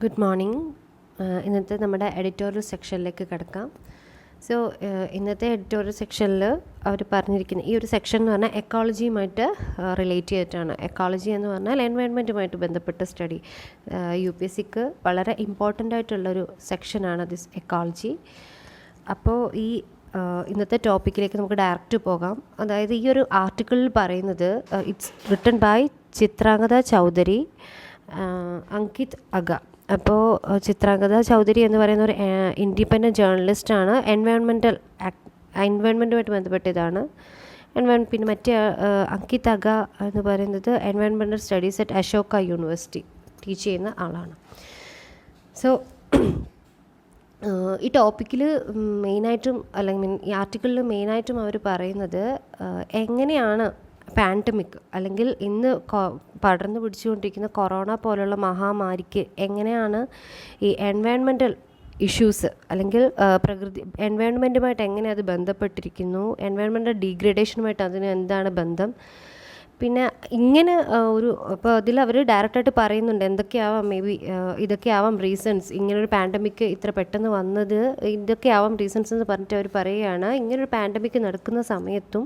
Good morning. ഇന്നത്തെ നമ്മുടെ editorial സെക്ഷനിലേക്ക് കിടക്കാം. സോ ഇന്നത്തെ എഡിറ്റോറിയൽ സെക്ഷനിൽ അവർ പറഞ്ഞിരിക്കുന്ന ഈ ഒരു സെക്ഷൻ എന്ന് പറഞ്ഞാൽ എക്കോളജിയുമായിട്ട് റിലേറ്റ് ചെയ്തിട്ടാണ്. എക്കോളജി എന്ന് പറഞ്ഞാൽ എൻവയോൺമെൻറ്റുമായിട്ട് ബന്ധപ്പെട്ട സ്റ്റഡി. UPSCക്ക് വളരെ ഇമ്പോർട്ടൻ്റ് ആയിട്ടുള്ളൊരു സെക്ഷനാണ് ദിസ് എക്കോളജി. അപ്പോൾ ഈ ഇന്നത്തെ ടോപ്പിക്കിലേക്ക് നമുക്ക് ഡയറക്റ്റ് പോകാം. അതായത് ഈ ഒരു ആർട്ടിക്കിളിൽ പറയുന്നത് it's written by Chitrangada Chaudhary, Ankit അഗ. അപ്പോൾ ചിത്രാംഗത ചൗധരി എന്ന് പറയുന്ന ഒരു ഇൻഡിപെൻഡൻറ്റ് ജേർണലിസ്റ്റാണ്. എൻവയോൺമെൻറ്റുമായിട്ട് ബന്ധപ്പെട്ടതാണ്. പിന്നെ മറ്റേ അങ്കിത് അഗ എന്ന് പറയുന്നത് environmental studies at Ashoka university teach ചെയ്യുന്ന ആളാണ്. സോ ഈ ടോപ്പിക്കിൽ മെയിനായിട്ടും അല്ലെങ്കിൽ ഈ ആർട്ടിക്കിളിൽ മെയിനായിട്ടും അവർ പറയുന്നത് എങ്ങനെയാണ് പാൻഡമിക് അല്ലെങ്കിൽ ഇന്ന് പടർന്നു പിടിച്ചുകൊണ്ടിരിക്കുന്ന കൊറോണ പോലുള്ള മഹാമാരിക്ക് എങ്ങനെയാണ് ഈ എൻവയോൺമെൻറ്റൽ ഇഷ്യൂസ് അല്ലെങ്കിൽ പ്രകൃതി എൻവയോൺമെൻറ്റുമായിട്ട് എങ്ങനെ അത് ബന്ധപ്പെട്ടിരിക്കുന്നു, എൻവയോൺമെൻറ്റൽ ഡീഗ്രഡേഷനുമായിട്ട് അതിന് എന്താണ് ബന്ധം. പിന്നെ ഇങ്ങനെ അപ്പോൾ അതിൽ അവർ ഡയറക്റ്റായിട്ട് പറയുന്നുണ്ട് എന്തൊക്കെയാവാം ഇതൊക്കെയാവാം റീസൺസ്, ഇങ്ങനൊരു പാൻഡമിക് ഇത്ര പെട്ടെന്ന് വന്നത് ഇതൊക്കെയാവാം റീസൺസ് എന്ന് പറഞ്ഞിട്ട് അവർ പറയുകയാണ്. ഇങ്ങനൊരു പാൻഡമിക് നടക്കുന്ന സമയത്തും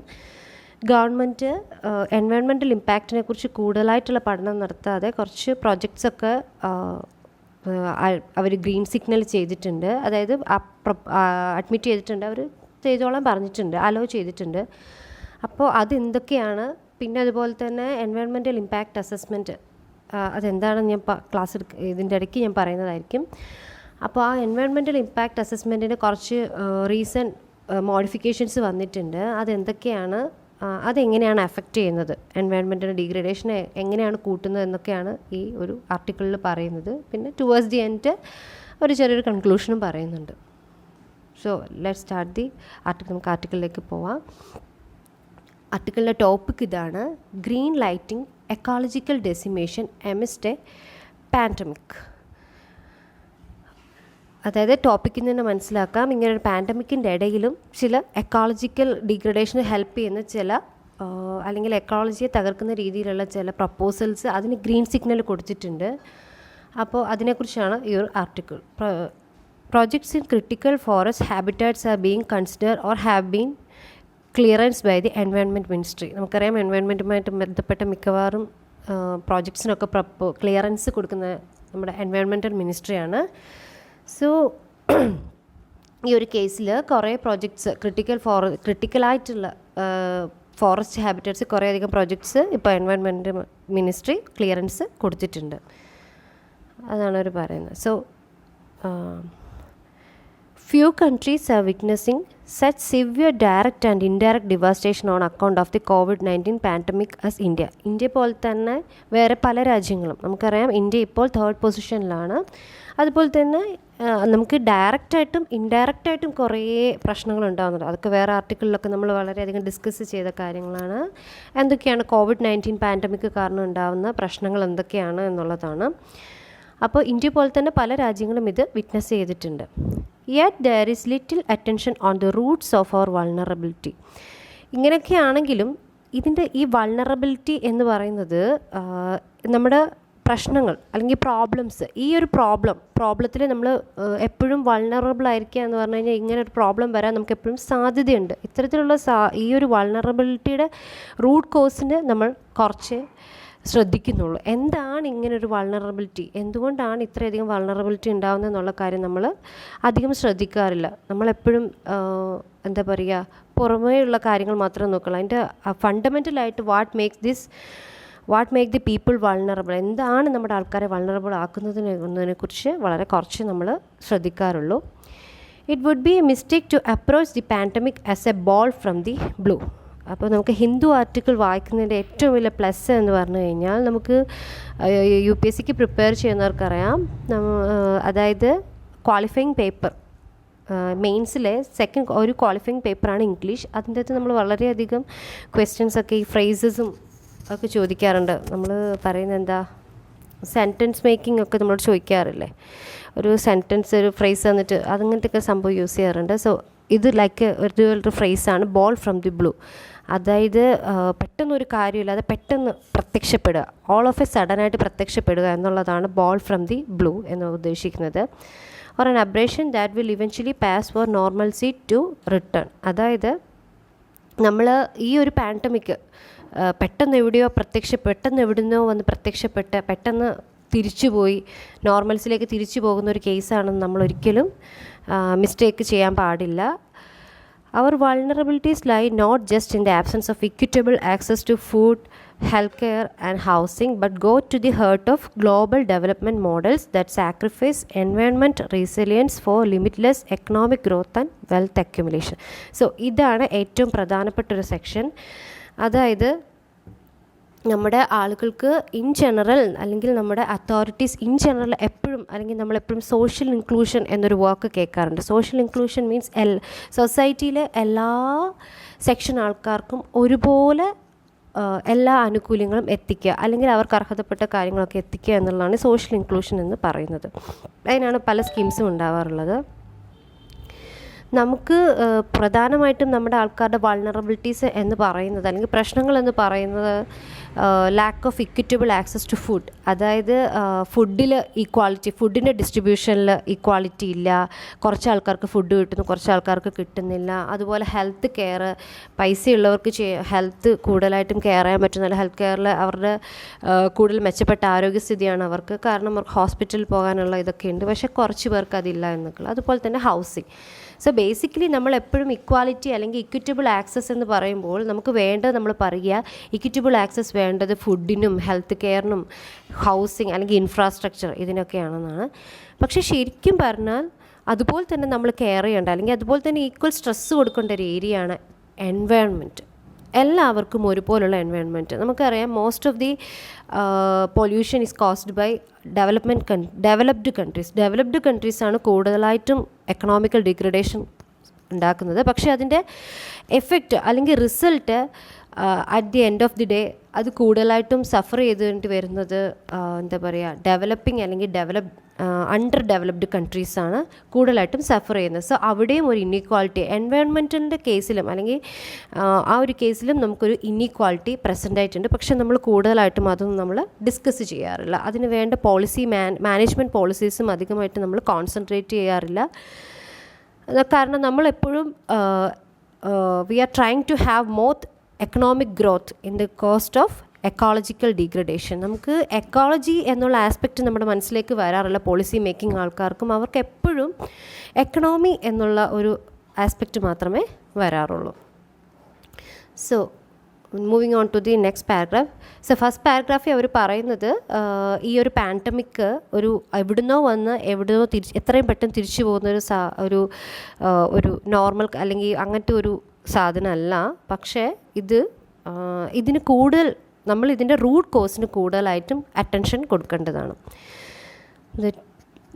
ഗവൺമെൻറ് എൻവയോൺമെൻറ്റൽ ഇമ്പാക്റ്റിനെ കുറിച്ച് കൂടുതലായിട്ടുള്ള പഠനം നടത്താതെ കുറച്ച് പ്രൊജക്ട്സൊക്കെ അവർ ഗ്രീൻ സിഗ്നൽ ചെയ്തിട്ടുണ്ട്. അതായത് അഡ്മിറ്റ് ചെയ്തിട്ടുണ്ട്, അവർ ചെയ്തോളാൻ പറഞ്ഞിട്ടുണ്ട്, അലോ ചെയ്തിട്ടുണ്ട്. അപ്പോൾ അതെന്തൊക്കെയാണ്, പിന്നെ അതുപോലെ തന്നെ എൻവയോൺമെൻറ്റൽ ഇമ്പാക്റ്റ് അസസ്മെൻറ്റ് അതെന്താണെന്ന് ഞാൻ ക്ലാസ് ഇതിൻ്റെ ഇടയ്ക്ക് ഞാൻ പറയുന്നതായിരിക്കും. അപ്പോൾ ആ എൻവയോൺമെൻറ്റൽ ഇമ്പാക്റ്റ് അസസ്മെൻറ്റിന് കുറച്ച് റീസെൻറ്റ് മോഡിഫിക്കേഷൻസ് വന്നിട്ടുണ്ട്. അതെന്തൊക്കെയാണ്, അതെങ്ങനെയാണ് എഫക്റ്റ് ചെയ്യുന്നത്, എൻവയോൺമെൻറ്റൽ ഡീഗ്രഡേഷനെ എങ്ങനെയാണ് കൂട്ടുന്നത് എന്നൊക്കെയാണ് ഈ ഒരു ആർട്ടിക്കിളിൽ പറയുന്നത്. പിന്നെ ടുവേഴ്സ് ദി എൻഡ് ഒരു ചെറിയൊരു കൺക്ലൂഷനും പറയുന്നുണ്ട്. So let start the article. നമുക്ക് ആർട്ടിക്കിളിലേക്ക് പോവാം. ആർട്ടിക്കിളിൻ്റെ ടോപ്പിക് ഇതാണ്: green lighting ecological decimation amidst a pandemic. അതായത് ടോപ്പിക്കിൽ നിന്ന് മനസ്സിലാക്കാം, ഇങ്ങനെ ഒരു പാൻഡമിക്കിൻ്റെ ഇടയിലും ചില എക്കോളജിക്കൽ ഡീഗ്രഡേഷന് ഹെൽപ്പ് ചെയ്യുന്ന ചില അല്ലെങ്കിൽ എക്കോളജിയെ തകർക്കുന്ന രീതിയിലുള്ള ചില പ്രപ്പോസൽസ് അതിന് ഗ്രീൻ സിഗ്നൽ കൊടുത്തിട്ടുണ്ട്. അപ്പോൾ അതിനെക്കുറിച്ചാണ് ഈ ഒരു article. Projects in critical forest habitats are being consider or have been clearance by the environment ministry. നമുക്കറിയാം എൻവയോൺമെൻറ്റുമായിട്ട് ബന്ധപ്പെട്ട മിക്കവാറും പ്രോജക്ട്സിനൊക്കെ ക്ലിയറൻസ് കൊടുക്കുന്ന നമ്മുടെ എൻവയോൺമെൻറ്റൽ മിനിസ്ട്രിയാണ്. സോ ഈ ഒരു കേസിൽ കുറേ പ്രോജക്ട്സ് ക്രിട്ടിക്കലായിട്ടുള്ള ഫോറസ്റ്റ് ഹാബിറ്ററ്റ്സ് കുറേയധികം പ്രോജക്ട്സ് ഇപ്പോൾ എൻവയോൺമെൻറ്റ് മിനിസ്ട്രി ക്ലിയറൻസ് കൊടുത്തിട്ടുണ്ട്. അതാണ് അവർ പറയുന്നത്. So few countries are witnessing such severe direct and indirect devastation on account of the COVID-19 pandemic as India. India പോലെ തന്നെ വേറെ പല രാജ്യങ്ങളും നമുക്കറിയാം. ഇന്ത്യ ഇപ്പോൾ 3rd പൊസിഷനിലാണ്. അതുപോലെ തന്നെ നമുക്ക് ഡയറക്റ്റായിട്ടും ഇൻഡയറക്റ്റായിട്ടും കുറേ പ്രശ്നങ്ങൾ ഉണ്ടാകുന്നുണ്ട്. അതൊക്കെ വേറെ ആർട്ടിക്കിളിലൊക്കെ നമ്മൾ വളരെയധികം ഡിസ്കസ് ചെയ്ത കാര്യങ്ങളാണ്. എന്തൊക്കെയാണ് COVID-19 പാൻഡമിക് കാരണം ഉണ്ടാകുന്ന പ്രശ്നങ്ങൾ എന്തൊക്കെയാണ് എന്നുള്ളതാണ്. അപ്പോൾ ഇന്ത്യ പോലെ തന്നെ പല രാജ്യങ്ങളും ഇത് വിറ്റ്നസ് ചെയ്തിട്ടുണ്ട്. Yet there is little attention on the roots of our vulnerability. ഇങ്ങനെയൊക്കെയാണെങ്കിലും ഇതിൻ്റെ ഈ വൾണറബിലിറ്റി എന്ന് പറയുന്നത് നമ്മുടെ പ്രശ്നങ്ങൾ അല്ലെങ്കിൽ പ്രോബ്ലംസ്, ഈ ഒരു പ്രോബ്ലത്തിൽ നമ്മൾ എപ്പോഴും വൾണറബിൾ ആയിരിക്കുക എന്ന് പറഞ്ഞു കഴിഞ്ഞാൽ ഇങ്ങനെ ഒരു പ്രോബ്ലം വരാൻ നമുക്ക് എപ്പോഴും സാധ്യതയുണ്ട്. ഇത്തരത്തിലുള്ള ഈ ഒരു വൾണറബിലിറ്റിയുടെ റൂട്ട് കോസിന് നമ്മൾ കുറച്ച് ശ്രദ്ധിക്കുന്നുള്ളൂ. എന്താണ് ഇങ്ങനൊരു വൾണറബിലിറ്റി, എന്തുകൊണ്ടാണ് ഇത്രയധികം വൾണറബിലിറ്റി ഉണ്ടാകുന്നത് എന്നുള്ള കാര്യം നമ്മൾ അധികം ശ്രദ്ധിക്കാറില്ല. നമ്മളെപ്പോഴും എന്താ പറയുക, പുറമേയുള്ള കാര്യങ്ങൾ മാത്രം നോക്കുള്ളൂ. അതിൻ്റെ ഫണ്ടമെൻ്റലായിട്ട് what make the people vulnerable, എന്താണ് നമ്മുടെ ആൾക്കാരെ വൾണറബിൾ ആക്കുന്നതിനെക്കുറിച്ച് വളരെ കുറച്ച് നമ്മൾ ശ്രദ്ധിക്കാറുള്ളൂ. It would be a mistake to approach the pandemic as a bolt from the blue. അപ്പോൾ നമുക്ക് ഹിന്ദു ആർട്ടിക്കിൾ വായിക്കുന്നതിൻ്റെ ഏറ്റവും വലിയ പ്ലസ് എന്ന് പറഞ്ഞു കഴിഞ്ഞാൽ നമുക്ക് UPSCക്ക് പ്രിപ്പയർ ചെയ്യുന്നവർക്കറിയാം, അതായത് ക്വാളിഫയിങ് പേപ്പർ മെയിൻസിലെ ഒരു ക്വാളിഫയിങ് പേപ്പറാണ് ഇംഗ്ലീഷ്. അതിൻ്റെ അകത്ത് നമ്മൾ വളരെയധികം ക്വസ്റ്റ്യൻസൊക്കെ ഈ ഫ്രേസസും ഒക്കെ ചോദിക്കാറുണ്ട്. നമ്മൾ പറയുന്നത് എന്താ, സെൻറ്റൻസ് മേക്കിംഗ് ഒക്കെ നമ്മളോട് ചോദിക്കാറില്ലേ, ഒരു സെൻറ്റൻസ് ഒരു ഫ്രേസ് തന്നിട്ട് അതങ്ങനത്തെയൊക്കെ സംഭവം യൂസ് ചെയ്യാറുണ്ട്. സോ ഇത് ലൈക്ക് ഒരു ഫ്രേസാണ് ബോൾ ഫ്രം ദി ബ്ലൂ. അതായത് പെട്ടെന്നൊരു കാര്യമില്ലാതെ പെട്ടെന്ന് പ്രത്യക്ഷപ്പെടുക, ഓൾ ഓഫ് എ സഡനായിട്ട് പ്രത്യക്ഷപ്പെടുക എന്നുള്ളതാണ് ബോൾ ഫ്രം ദി ബ്ലൂ എന്ന് ഉദ്ദേശിക്കുന്നത്. Or an aberration that will eventually pass for normalcy to return. അതായത് നമ്മൾ ഈ ഒരു പാൻഡമിക് പെട്ടെന്ന് എവിടുന്നോ വന്ന് പ്രത്യക്ഷപ്പെട്ട് പെട്ടെന്ന് തിരിച്ചുപോയി നോർമൽസിലേക്ക് തിരിച്ചു പോകുന്ന ഒരു കേസാണെന്ന് നമ്മളൊരിക്കലും മിസ്റ്റേക്ക് ചെയ്യാൻ പാടില്ല. Our vulnerabilities lie not just in the absence of equitable access to food, healthcare and housing, but go to the heart of global development models that sacrifice environment resilience for limitless economic growth and wealth accumulation. So ഇതാണ് ഏറ്റവും പ്രധാനപ്പെട്ട ഒരു section. അതായത് നമ്മുടെ ആളുകൾക്ക് in general അല്ലെങ്കിൽ നമ്മുടെ authorities in general എപ്പോഴും അല്ലെങ്കിൽ നമ്മളെപ്പോഴും സോഷ്യൽ ഇൻക്ലൂഷൻ എന്നൊരു വാക്ക് കേൾക്കാറുണ്ട്. സോഷ്യൽ ഇൻക്ലൂഷൻ മീൻസ് സൊസൈറ്റിയിലെ എല്ലാ സെക്ഷൻ ആൾക്കാർക്കും ഒരുപോലെ എല്ലാ ആനുകൂല്യങ്ങളും എത്തിക്കുക, അല്ലെങ്കിൽ അവർക്ക് അർഹതപ്പെട്ട കാര്യങ്ങളൊക്കെ എത്തിക്കുക എന്നുള്ളതാണ് സോഷ്യൽ ഇൻക്ലൂഷൻ എന്ന് പറയുന്നത്. അതിനാണ് പല സ്കീംസും ഉണ്ടാവാറുള്ളത്. നമുക്ക് പ്രധാനമായിട്ടും നമ്മുടെ ആൾക്കാരുടെ വൾണറബിലിറ്റീസ് എന്ന് പറയുന്നത് അല്ലെങ്കിൽ പ്രശ്നങ്ങൾ എന്ന് പറയുന്നത് lack of equitable access to food. അതായത് ഫുഡിൽ ഈക്വാളിറ്റി, ഫുഡിൻ്റെ ഡിസ്ട്രിബ്യൂഷനിൽ ഈക്വാളിറ്റി ഇല്ല. കുറച്ച് ആൾക്കാർക്ക് ഫുഡ് കിട്ടുന്നു, കുറച്ച് ആൾക്കാർക്ക് കിട്ടുന്നില്ല. അതുപോലെ ഹെൽത്ത് കെയർ, പൈസയുള്ളവർക്ക് ഹെൽത്ത് കൂടുതലായിട്ടും കെയർ ചെയ്യാൻ പറ്റുന്നില്ല. ഹെൽത്ത് കെയറിൽ അവരുടെ കൂടുതൽ മെച്ചപ്പെട്ട ആരോഗ്യസ്ഥിതിയാണ് അവർക്ക്, കാരണം അവർക്ക് ഹോസ്പിറ്റലിൽ പോകാനുള്ള ഇതൊക്കെ ഉണ്ട്. പക്ഷേ കുറച്ച് പേർക്ക് അതില്ല എന്നൊക്കെ. അതുപോലെ തന്നെ ഹൗസിങ്. സോ ബേസിക്കലി നമ്മളെപ്പോഴും ഇക്വാലിറ്റി അല്ലെങ്കിൽ ഇക്വിറ്റബിൾ ആക്സസ് എന്ന് പറയുമ്പോൾ നമുക്ക് വേണ്ടത്, നമ്മൾ പറയുക ഇക്വിറ്റബിൾ ആക്സസ് വേണ്ടത് ഫുഡിനും ഹെൽത്ത് കെയറിനും ഹൗസിങ് അല്ലെങ്കിൽ ഇൻഫ്രാസ്ട്രക്ചർ ഇതിനൊക്കെയാണെന്നാണ്. പക്ഷേ ശരിക്കും പറഞ്ഞാൽ അതുപോലെ തന്നെ നമ്മൾ കെയർ ചെയ്യേണ്ട അല്ലെങ്കിൽ അതുപോലെ തന്നെ ഈക്വൽ സ്ട്രെസ്സ് കൊടുക്കേണ്ട ഒരു ഏരിയയാണ് എൻവയൺമെൻറ്റ്. എല്ലാവർക്കും ഒരുപോലുള്ള എൻവയൺമെൻറ്റ്. നമുക്കറിയാം most of the pollution is caused by developed countries. Developed കൺട്രീസാണ് കൂടുതലായിട്ടും എക്കണോമിക്കൽ ഡിഗ്രഡേഷൻ ഉണ്ടാക്കുന്നത്. പക്ഷേ അതിൻ്റെ എഫക്റ്റ് അല്ലെങ്കിൽ result at the end of the day അത് കൂടുതലായിട്ടും സഫർ ചെയ്തുകൊണ്ട് വരുന്നത് എന്താ പറയുക, ഡെവലപ്പിംഗ് അല്ലെങ്കിൽ അണ്ടർ ഡെവലപ്ഡ് കൺട്രീസാണ് കൂടുതലായിട്ടും സഫർ ചെയ്യുന്നത്. സോ അവിടെയും ഒരു ഇന്നീക്വാളിറ്റി എൻവയോൺമെൻറ്റിൻ്റെ കേസിലും അല്ലെങ്കിൽ ആ ഒരു കേസിലും നമുക്കൊരു ഇന്നീക്വാളിറ്റി പ്രസൻ്റ് ആയിട്ടുണ്ട്. പക്ഷേ നമ്മൾ കൂടുതലായിട്ടും അതൊന്നും നമ്മൾ ഡിസ്കസ് ചെയ്യാറില്ല. അതിന് വേണ്ട മാനേജ്മെൻറ്റ് പോളിസീസും അധികമായിട്ട് നമ്മൾ കോൺസെൻട്രേറ്റ് ചെയ്യാറില്ല. കാരണം നമ്മളെപ്പോഴും we are trying to have more economic growth in the cost of ecological degradation. നമുക്ക് എക്കോളജി എന്നുള്ള ആസ്പെക്റ്റ് നമ്മുടെ മനസ്സിലേക്ക് വരാറില്ല പോളിസി മേക്കിംഗ് ആൾക്കാർക്കും. അവർക്ക് എപ്പോഴും എക്കണോമി എന്നുള്ള ഒരു ആസ്പെക്റ്റ് മാത്രമേ വരാറുള്ളൂ. So moving on to the next paragraph. So first പാരഗ്രാഫിൽ അവർ പറയുന്നത് ഈ ഒരു പാൻഡമിക് ഒരു എവിടുന്നോ വന്ന് എവിടുന്നോ എത്രയും പെട്ടെന്ന് തിരിച്ചു പോകുന്ന ഒരു നോർമൽ അല്ലെങ്കിൽ അങ്ങനത്തെ ഒരു സാധനമല്ല. പക്ഷേ ഇതിന് കൂടുതൽ നമ്മൾ ഇതിൻ്റെ റൂട്ട് കോസിന് കൂടുതലായിട്ടും അറ്റൻഷൻ കൊടുക്കേണ്ടതാണ്.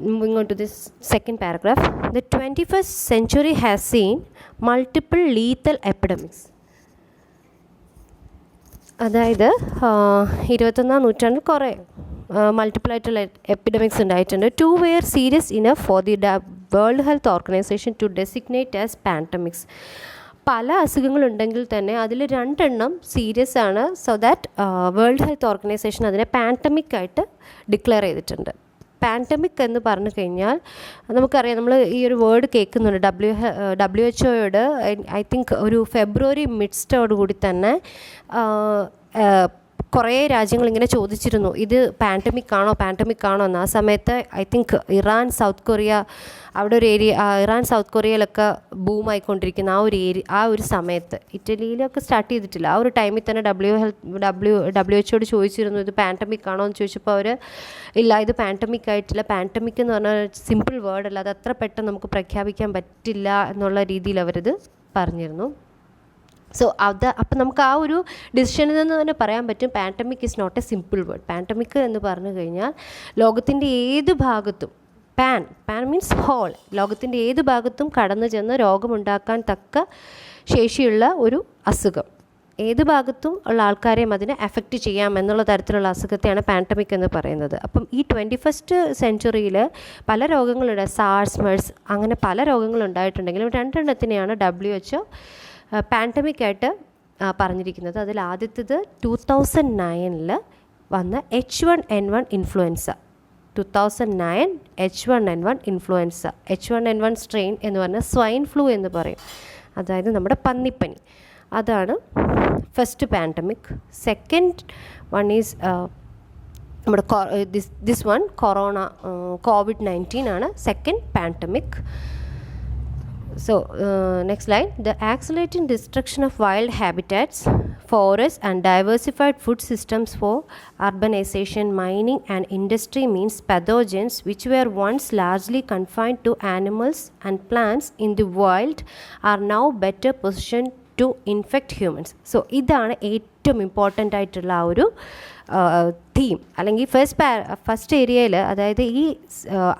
Moving on to this second paragraph. The 21st century has seen multiple lethal epidemics. അതായത് 21ാം നൂറ്റാണ്ടിൽ കുറേ മൾട്ടിപ്പിൾ ആയിട്ടുള്ള എപ്പിഡമിക്സ് ഉണ്ടായിട്ടുണ്ട്. 2 were serious enough for the World Health Organization to designate as pandemics. പല അസുഖങ്ങളുണ്ടെങ്കിൽ തന്നെ അതിൽ 2 എണ്ണം സീരിയസ് ആണ്. So that world health organisation അതിനെ പാൻഡമിക് ആയിട്ട് ഡിക്ലെയർ ചെയ്തിട്ടുണ്ട്. പാൻഡമിക് എന്ന് പറഞ്ഞു കഴിഞ്ഞാൽ നമുക്കറിയാം, നമ്മൾ ഈ ഒരു വേർഡ് കേൾക്കുന്നുണ്ട് WHO ഐ തിങ്ക് ഒരു ഫെബ്രുവരി മിഡ്സ്റ്റോടുകൂടി തന്നെ കുറേ രാജ്യങ്ങൾ ഇങ്ങനെ ചോദിച്ചിരുന്നു ഇത് പാൻഡമിക് ആണോ എന്ന്. ആ സമയത്ത് I think Iran south Korea അവിടെ ഒരു ഏരിയ, ഇറാൻ സൗത്ത് കൊറിയയിലൊക്കെ ബൂമായിക്കൊണ്ടിരിക്കുന്ന ആ ഒരു സമയത്ത്, ഇറ്റലിയിലൊക്കെ സ്റ്റാർട്ട് ചെയ്തിട്ടില്ല, ആ ഒരു ടൈമിൽ തന്നെ WHO ചോദിച്ചിരുന്നു ഇത് പാൻഡമിക് ആണോ എന്ന് ചോദിച്ചപ്പോൾ അവർ ഇല്ല, ഇത് പാൻഡമിക് ആയിട്ടില്ല. പാൻഡമിക് എന്ന് പറഞ്ഞാൽ സിമ്പിൾ വേർഡ് അല്ല, അത് അത്ര പെട്ടെന്ന് നമുക്ക് പ്രഖ്യാപിക്കാൻ പറ്റില്ല എന്നുള്ള രീതിയിൽ അവരത് പറഞ്ഞിരുന്നു. സോ അപ്പം നമുക്ക് ആ ഒരു ഡിസിഷനിൽ നിന്ന് തന്നെ പറയാൻ പറ്റും pandemic is not a simple word. Pandemic എന്ന് പറഞ്ഞു കഴിഞ്ഞാൽ ലോകത്തിൻ്റെ ഏത് ഭാഗത്തും, പാൻ മീൻസ് ഹോൾ, ലോകത്തിൻ്റെ ഏത് ഭാഗത്തും കടന്നു ചെന്ന് രോഗമുണ്ടാക്കാൻ തക്ക ശേഷിയുള്ള ഒരു അസുഖം, ഏത് ഭാഗത്തും ഉള്ള ആൾക്കാരെയും അതിനെ എഫക്റ്റ് ചെയ്യാം എന്നുള്ള തരത്തിലുള്ള അസുഖത്തെയാണ് പാൻഡമിക് എന്ന് പറയുന്നത്. അപ്പം ഈ 21st സെഞ്ച്വറിയിൽ പല രോഗങ്ങളുണ്ട്, സാർസ്, മെഴ്സ്, അങ്ങനെ പല രോഗങ്ങളുണ്ടായിട്ടുണ്ടെങ്കിലും 2 എണ്ണത്തിനെയാണ് WHO പാൻഡമിക് ആയിട്ട് പറഞ്ഞിരിക്കുന്നത്. അതിൽ ആദ്യത്തേത് 2009 വന്ന H1N1 influenza. 2009 H1N1 influenza. H1N1 strain എന്ന് പറഞ്ഞാൽ സ്വൈൻ ഫ്ലൂ എന്ന് പറയും, അതായത് നമ്മുടെ പന്നിപ്പനി. അതാണ് first pandemic. Second one is നമ്മുടെ ദിസ് വൺ COVID-19 ആണ് second pandemic. So, next line. The accelerating destruction of wild habitats, forests and diversified food systems for urbanization, mining and industry means pathogens which were once largely confined to animals and plants in the wild are now better positioned to infect humans. So, ഇതാണ് ഏറ്റവും important ആയിട്ടുള്ള ആ ഒരു theme. അല്ലെങ്കിൽ first ഏരിയയിൽ, അതായത് ഈ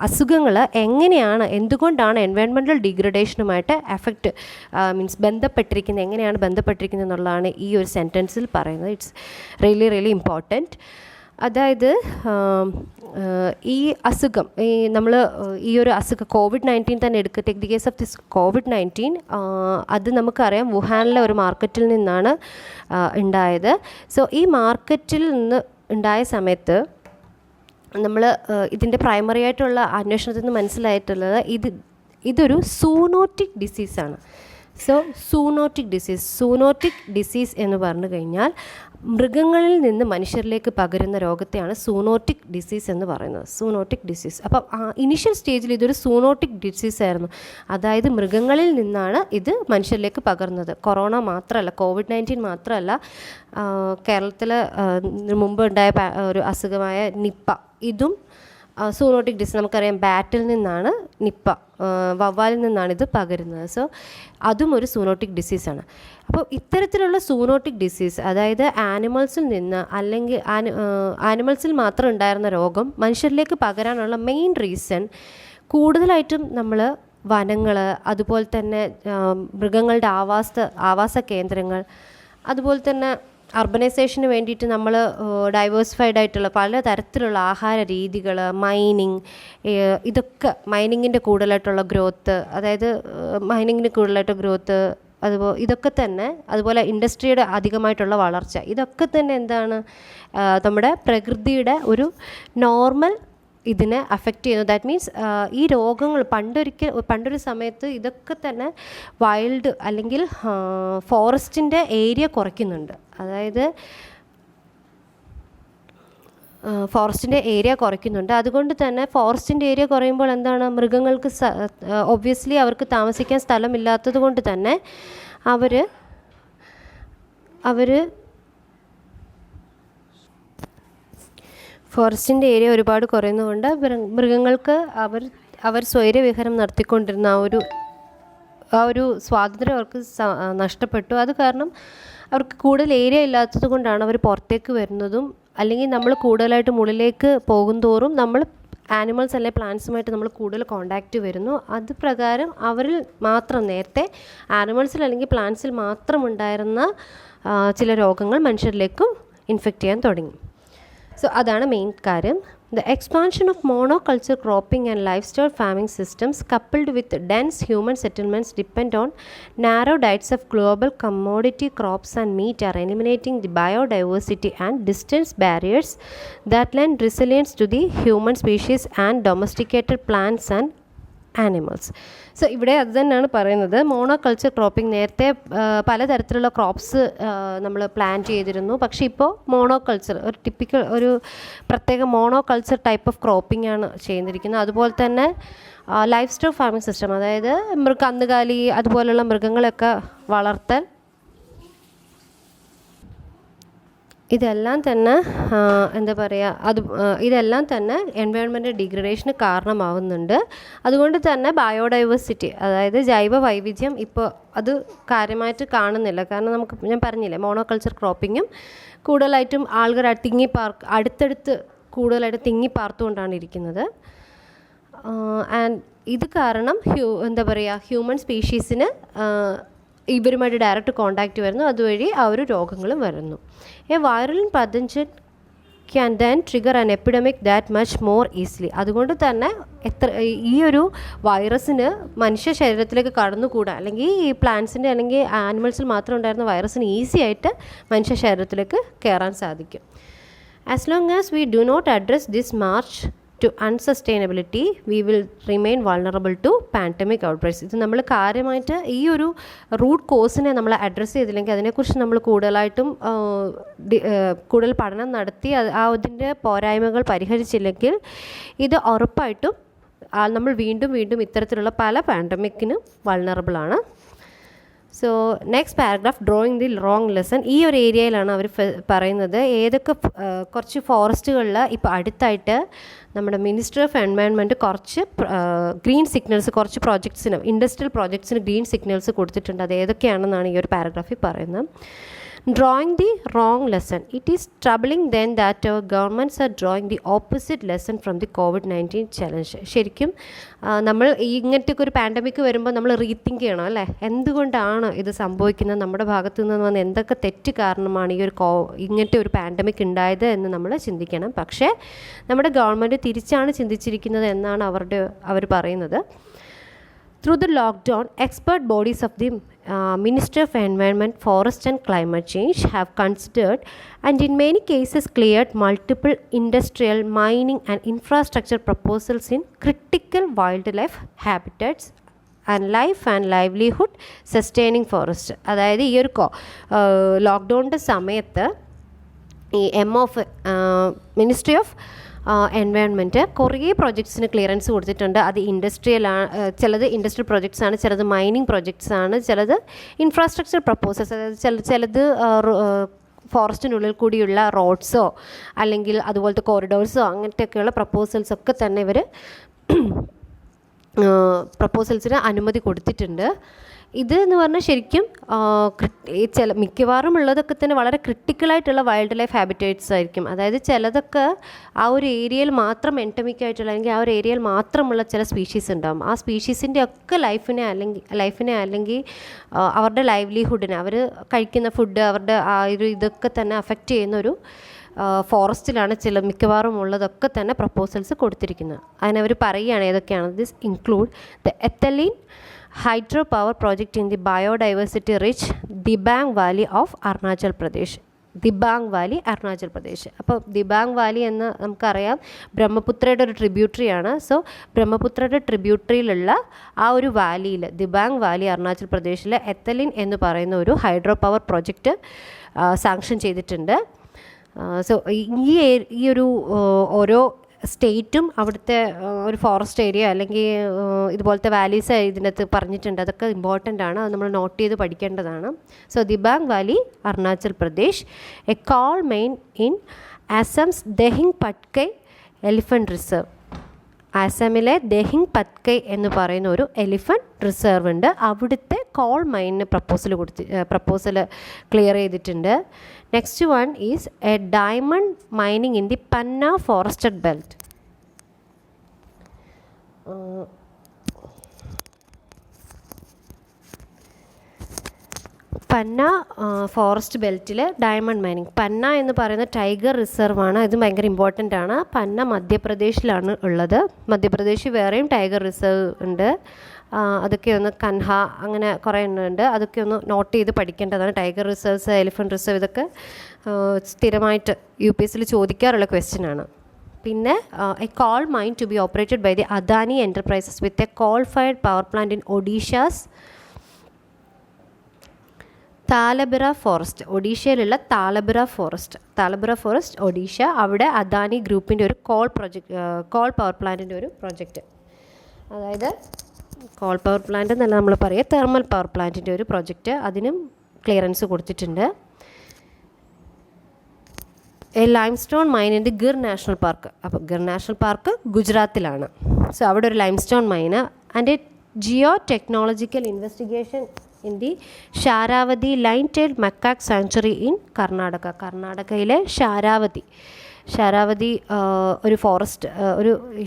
അസുഖങ്ങൾ എങ്ങനെയാണ്, എന്തുകൊണ്ടാണ് എൻവയോൺമെൻറ്റൽ ഡിഗ്രഡേഷനുമായിട്ട് ബന്ധപ്പെട്ടിരിക്കുന്നത്, എങ്ങനെയാണ് ബന്ധപ്പെട്ടിരിക്കുന്നത് എന്നുള്ളതാണ് ഈ ഒരു സെൻറ്റൻസിൽ പറയുന്നത്. It's really important. അതായത് ഈ അസുഖം, നമ്മൾ ഈ ഒരു അസുഖം COVID-19 തന്നെ എടുക്കുക. Take the case of this COVID-19. അത് നമുക്കറിയാം വുഹാനിലെ ഒരു മാർക്കറ്റിൽ നിന്നാണ് ഉണ്ടായത്. സോ ഈ മാർക്കറ്റിൽ നിന്ന് ഉണ്ടായ സമയത്ത് നമ്മൾ ഇതിൻ്റെ പ്രൈമറി ആയിട്ടുള്ള അന്വേഷണത്തിൽ നിന്ന് മനസ്സിലായിട്ടുള്ളത് ഇതൊരു സൂനോട്ടിക് ഡിസീസാണ്. സോ സൂനോട്ടിക് ഡിസീസ് എന്ന് പറഞ്ഞു കഴിഞ്ഞാൽ മൃഗങ്ങളിൽ നിന്ന് മനുഷ്യരിലേക്ക് പകരുന്ന രോഗത്തെയാണ് സൂനോട്ടിക് ഡിസീസ് എന്ന് പറയുന്നത്. Zoonotic disease. അപ്പം ഇനിഷ്യൽ സ്റ്റേജിൽ ഇതൊരു സൂനോട്ടിക് ഡിസീസ് ആയിരുന്നു. അതായത് മൃഗങ്ങളിൽ നിന്നാണ് ഇത് മനുഷ്യരിലേക്ക് പകർന്നത്. കൊറോണ മാത്രമല്ല, COVID-19 മാത്രമല്ല, കേരളത്തിൽ മുമ്പ് ഉണ്ടായ ഒരു അസുഖമായ നിപ്പ, ഇതും സൂനോട്ടിക് ഡിസീസ്. നമുക്കറിയാം ബാറ്റിൽ നിന്നാണ് നിപ്പ, വവ്വാലിൽ നിന്നാണ് ഇത് പകരുന്നത്. സോ അതും ഒരു സൂനോട്ടിക് ഡിസീസാണ്. അപ്പോൾ ഇത്തരത്തിലുള്ള സൂനോട്ടിക് ഡിസീസ്, അതായത് ആനിമൽസിൽ നിന്ന് അല്ലെങ്കിൽ ആനിമൽസിൽ മാത്രം ഉണ്ടായിരുന്ന രോഗം മനുഷ്യരിലേക്ക് പകരാനുള്ള മെയിൻ റീസൺ കൂടുതലായിട്ടും നമ്മൾ വനങ്ങൾ, അതുപോലെ തന്നെ മൃഗങ്ങളുടെ ആവാസ കേന്ദ്രങ്ങൾ, അതുപോലെ തന്നെ അർബനൈസേഷന് വേണ്ടിയിട്ട് നമ്മൾ ഡൈവേഴ്സിഫൈഡ് ആയിട്ടുള്ള പലതരത്തിലുള്ള ആഹാര രീതികൾ, മൈനിങ്, ഇതൊക്കെ മൈനിങ്ങിൻ്റെ കൂടുതലായിട്ടുള്ള ഗ്രോത്ത്, അതായത് മൈനിങ്ങിന് കൂടുതലായിട്ട് ഗ്രോത്ത്, അതുപോലെ ഇതൊക്കെ തന്നെ, അതുപോലെ ഇൻഡസ്ട്രിയുടെ അധികമായിട്ടുള്ള വളർച്ച, ഇതൊക്കെ തന്നെ എന്താണ് നമ്മുടെ പ്രകൃതിയുടെ ഒരു നോർമൽ ഇതിനെ അഫക്റ്റ് ചെയ്യുന്നു. ദാറ്റ് മീൻസ് ഈ രോഗങ്ങൾ പണ്ടൊരു സമയത്ത് ഇതൊക്കെ തന്നെ വൈൽഡ് അല്ലെങ്കിൽ ഫോറസ്റ്റിൻ്റെ ഏരിയ കുറയ്ക്കുന്നുണ്ട്. അതായത് അതുകൊണ്ട് തന്നെ ഫോറസ്റ്റിൻ്റെ ഏരിയ കുറയുമ്പോൾ എന്താണ്, മൃഗങ്ങൾക്ക് ഒബ്വിയസ്ലി അവർക്ക് താമസിക്കാൻ സ്ഥലമില്ലാത്തത് കൊണ്ട് തന്നെ അവർ ഫോറസ്റ്റിൻ്റെ ഏരിയ ഒരുപാട് കുറയുന്നതുകൊണ്ട് മൃഗങ്ങൾക്ക് അവർ സ്വൈരവിഹരണം നടത്തിക്കൊണ്ടിരുന്ന ആ ഒരു സ്വാതന്ത്ര്യം അവർക്ക് നഷ്ടപ്പെട്ടു. അത് കാരണം അവർക്ക് കൂടുതൽ ഏരിയ ഇല്ലാത്തത് കൊണ്ടാണ് അവർ പുറത്തേക്ക് വരുന്നതും, അല്ലെങ്കിൽ നമ്മൾ കൂടുതലായിട്ട് മുകളിലേക്ക് പോകുന്തോറും നമ്മൾ ആനിമൽസ് അല്ലെങ്കിൽ പ്ലാന്റ്സുമായിട്ട് നമ്മൾ കൂടുതൽ കോണ്ടാക്റ്റ് വരുന്നു. അത് പ്രകാരം അവരിൽ മാത്രം, നേരത്തെ ആനിമൽസിൽ അല്ലെങ്കിൽ പ്ലാന്റ്സിൽ മാത്രം ഉണ്ടായിരുന്ന ചില രോഗങ്ങൾ മനുഷ്യരിലേക്കും ഇൻഫെക്റ്റ് ചെയ്യാൻ തുടങ്ങി. സോ അതാണ് മെയിൻ കാര്യം. The expansion of monoculture cropping and livestock farming systems coupled with dense human settlements depend on narrow diets of global commodity crops and meat are eliminating the biodiversity and distance barriers that lend resilience to the human species and domesticated plants and animals. So ഇവിടെ അത് തന്നെയാണ് പറയുന്നത്. Monoculture cropping, നേരത്തെ പലതരത്തിലുള്ള crops നമ്മൾ plan ചെയ്തിരുന്നു. പക്ഷേ ഇപ്പോൾ മോണോകൾച്ചർ ഒരു പ്രത്യേക മോണോകൾച്ചർ ടൈപ്പ് ഓഫ് ക്രോപ്പിംഗ് ആണ് ചെയ്തിരിക്കുന്നത്. അതുപോലെ തന്നെ ലൈഫ് സ്റ്റോക്ക് ഫാമിംഗ് സിസ്റ്റം, അതായത് കന്നുകാലി അതുപോലുള്ള മൃഗങ്ങളൊക്കെ വളർത്തൽ, ഇതെല്ലാം തന്നെ ഇതെല്ലാം തന്നെ എൻവയോൺമെൻറ്റൽ ഡിഗ്രഡേഷന് കാരണമാവുന്നുണ്ട്. അതുകൊണ്ട് തന്നെ ബയോഡൈവേഴ്സിറ്റി, അതായത് ജൈവ വൈവിധ്യം ഇപ്പോൾ അത് കാര്യമായിട്ട് കാണുന്നില്ല. കാരണം ഞാൻ പറഞ്ഞില്ലേ, മോണോകൾച്ചർ ക്രോപ്പിങ്ങും കൂടുതലായിട്ടും ആളുകൾ അടുത്തടുത്ത് കൂടുതലായിട്ട് തിങ്ങിപ്പാർത്തുകൊണ്ടാണ് ഇരിക്കുന്നത്. ആൻഡ് ഇത് കാരണം ഹ്യൂമൻ സ്പീഷീസിന് ഇവരുമായിട്ട് ഡയറക്റ്റ് കോണ്ടാക്റ്റ് വരുന്നു. അതുവഴി ആ ഒരു രോഗങ്ങളും വരുന്നു. A viral pathogen can then trigger an epidemic that much more easily. അതുകൊണ്ട് തന്നെ ഈ ഒരു വൈറസിന് മനുഷ്യ ശരീരത്തിലേക്ക് കടന്നുകൂടാൻ, അല്ലെങ്കിൽ ഈ പ്ലാന്റ്സിൻ്റെ അല്ലെങ്കിൽ ആനിമൽസിൽ മാത്രം ഉണ്ടായിരുന്ന വൈറസിന് ഈസി ആയിട്ട് മനുഷ്യ ശരീരത്തിലേക്ക് കയറാൻ സാധിക്കും. As long as we do not address this march to unsustainability, we will remain vulnerable to pandemic outbreaks. ഇത് നമ്മൾ കാര്യമായിട്ട് ഈ ഒരു റൂട്ട് കോസിനെ നമ്മൾ അഡ്രസ്സ് ചെയ്തില്ലെങ്കിൽ, അതിനെക്കുറിച്ച് നമ്മൾ കൂടുതൽ പഠനം നടത്തി അതിൻ്റെ പോരായ്മകൾ പരിഹരിച്ചില്ലെങ്കിൽ ഇത് ഉറപ്പായിട്ടും നമ്മൾ വീണ്ടും ഇത്തരത്തിലുള്ള പല പാൻഡമിക്കിനും വൾണറബിളാണ്. So next paragraph, drawing the wrong lesson. ഈ ഒരു ഏരിയയിലാണ് അവർ പറയുന്നത് ഏതൊക്കെ കുറച്ച് ഫോറസ്റ്റുകളിൽ ഇപ്പോൾ അടുത്തായിട്ട് നമ്മുടെ മിനിസ്ട്രി ഓഫ് എൻവയൺമെൻറ്റ് കുറച്ച് ഗ്രീൻ സിഗ്നൽസ്, കുറച്ച് പ്രോജക്ട്സിന്, ഇൻഡസ്ട്രിയൽ പ്രോജക്ട്സിന് ഗ്രീൻ സിഗ്നൽസ് കൊടുത്തിട്ടുണ്ട്. അത് ഏതൊക്കെയാണെന്നാണ് ഈ ഒരു പാരഗ്രാഫിൽ പറയുന്നത്. Drawing the wrong lesson. It is troubling then that our governments are drawing the opposite lesson from the COVID-19 challenge. ശരിക്കും നമ്മൾ ഇങ്ങനത്തെ ഒരു പാൻഡമിക് വരുമ്പോൾ നമ്മൾ റീതിങ്ക് ചെയ്യണം അല്ലേ, എന്തുകൊണ്ടാണ് ഇത് സംഭവിക്കുന്നത്, നമ്മുടെ ഭാഗത്തു നിന്ന് വന്ന് എന്തൊക്കെ തെറ്റ് കാരണമാണ് ഈ ഒരു ഇങ്ങനത്തെ ഒരു പാൻഡമിക് ഉണ്ടായത് എന്ന് നമ്മൾ ചിന്തിക്കണം. പക്ഷേ നമ്മുടെ ഗവൺമെൻറ് തിരിച്ചാണ് ചിന്തിച്ചിരിക്കുന്നത് എന്നാണ് അവർ പറയുന്നത്. Through the lockdown, expert bodies of the Ministry of Environment, Forest and Climate Change have considered and in many cases cleared multiple industrial, mining and infrastructure proposals in critical wildlife habitats and life and livelihood sustaining forest. അതായത് ഈ ഒരു ലോക്ക്ഡൗണിൻ്റെ സമയത്ത് ഈ ministry of environment കുറേ പ്രോജക്ട്സിന് clearance കൊടുത്തിട്ടുണ്ട്. അത് ചിലത് industrial projects ആണ്, ചിലത് മൈനിങ് പ്രോജക്ട്സ് ആണ്, ചിലത് ഇൻഫ്രാസ്ട്രക്ചർ പ്രപ്പോസൽസ്, അതായത് ചിലത് ഫോറസ്റ്റിനുള്ളിൽ കൂടിയുള്ള റോഡ്സോ അല്ലെങ്കിൽ അതുപോലത്തെ കോറിഡോർസോ അങ്ങനത്തെയൊക്കെയുള്ള പ്രപ്പോസൽസൊക്കെ തന്നെ ഇവർ പ്രപ്പോസൽസിന് അനുമതി കൊടുത്തിട്ടുണ്ട്. ഇത് എന്ന് പറഞ്ഞാൽ ശരിക്കും മിക്കവാറും ഉള്ളതൊക്കെ തന്നെ വളരെ ക്രിട്ടിക്കലായിട്ടുള്ള വൈൽഡ് ലൈഫ് ഹാബിറ്റേറ്റ്സ് ആയിരിക്കും. അതായത് ചിലതൊക്കെ ആ ഒരു ഏരിയയിൽ മാത്രം എൻഡമിക് ആയിട്ടുള്ള അല്ലെങ്കിൽ ആ ഒരു ഏരിയയിൽ മാത്രമുള്ള ചില സ്പീഷീസ് ഉണ്ടാകും. ആ സ്പീഷീസിൻ്റെ ഒക്കെ ലൈഫിനെ അല്ലെങ്കിൽ അവരുടെ ലൈവ്ലിഹുഡിനെ, അവർ കഴിക്കുന്ന ഫുഡ്, അവരുടെ ആ ഒരു ഇതൊക്കെ തന്നെ അഫക്റ്റ് ചെയ്യുന്നൊരു ഫോറസ്റ്റിലാണ് മിക്കവാറും ഉള്ളതൊക്കെ തന്നെ പ്രപ്പോസൽസ് കൊടുത്തിരിക്കുന്നത്. അതിനവർ പറയുകയാണ് ഏതൊക്കെയാണ്. This include the ethylene hydro power project in the biodiversity rich Dibang Valley of Arunachal Pradesh. അപ്പോൾ ദിബാങ് വാലി എന്ന് നമുക്കറിയാം ബ്രഹ്മപുത്രയുടെ ഒരു ട്രിബ്യൂട്ടറിയാണ്. സോ ബ്രഹ്മപുത്രയുടെ ട്രിബ്യൂട്ടറിയിലുള്ള ആ ഒരു വാലിയിൽ, ദിബാങ് വാലി അരുണാചൽ പ്രദേശിലെ എത്തലിൻ എന്ന് പറയുന്ന ഒരു ഹൈഡ്രോ പവർ പ്രോജക്റ്റ് സാങ്ഷൻ ചെയ്തിട്ടുണ്ട്. സോ ഈ ഒരു ഓരോ സ്റ്റേറ്റും അവിടുത്തെ ഒരു ഫോറസ്റ്റ് ഏരിയ അല്ലെങ്കിൽ ഇതുപോലത്തെ വാലീസ് ഇതിനകത്ത് പറഞ്ഞിട്ടുണ്ട്. അതൊക്കെ ഇമ്പോർട്ടൻ്റ് ആണ്, അത് നമ്മൾ നോട്ട് ചെയ്ത് പഠിക്കേണ്ടതാണ്. So Dibang valley Arunachal Pradesh, a coal mine in Assam's Dehing Patkai elephant reserve. ആസാമിലെ ദഹിങ് പട്കൈ എന്ന് പറയുന്ന ഒരു എലിഫൻറ്റ് റിസർവ് ഉണ്ട്. അവിടുത്തെ കോൾ മൈനിന് പ്രപ്പോസൽ ക്ലിയർ ചെയ്തിട്ടുണ്ട്. Next one is a diamond mining in the Panna forested belt. Panna forest ബെൽറ്റിൽ ഡയമണ്ട് മൈനിങ്. പന്ന എന്ന് പറയുന്ന ടൈഗർ റിസർവാണ്. ഇത് ഭയങ്കര ഇമ്പോർട്ടൻ്റ് ആണ്. പന്ന മധ്യപ്രദേശിലാണ് ഉള്ളത്. മധ്യപ്രദേശിൽ വേറെയും ടൈഗർ റിസർവ് ഉണ്ട്. അതൊക്കെ ഒന്ന് കൻഹ അങ്ങനെ കുറേ ഉണ്ട്. അതൊക്കെ ഒന്ന് നോട്ട് ചെയ്ത് പഠിക്കേണ്ടതാണ്. ടൈഗർ റിസർവ്സ്, എലിഫൻറ്റ് റിസർവ്, ഇതൊക്കെ സ്ഥിരമായിട്ട് UPSCയിൽ ചോദിക്കാറുള്ള ക്വസ്റ്റ്യനാണ്. പിന്നെ a coal mine to be operated by the Adani Enterprises with a coal fired power plant in Odisha's Talabira forest. ഒഡീഷയിലുള്ള താലബിറ ഫോറസ്റ്റ് ഒഡീഷ. അവിടെ അദാനി ഗ്രൂപ്പിൻ്റെ ഒരു കോൾ പവർ പ്ലാന്റിൻ്റെ ഒരു പ്രൊജക്റ്റ്, അതായത് കോൾ പവർ പ്ലാന്റ് എന്നല്ല നമ്മൾ പറയുക, തെർമൽ പവർ പ്ലാന്റിൻ്റെ ഒരു പ്രൊജക്റ്റ്, അതിനും ക്ലിയറൻസ് കൊടുത്തിട്ടുണ്ട്. A limestone mine in the Gir national park. അപ്പോൾ ഗിർ നാഷണൽ പാർക്ക് ഗുജറാത്തിലാണ്. സോ അവിടെ ഒരു limestone mine. And a geotechnological investigation in the Sharavathi lion tail macaque sanctuary in കർണാടകയിലെ ഷാരാവതി ഒരു ഫോറസ്റ്റ്,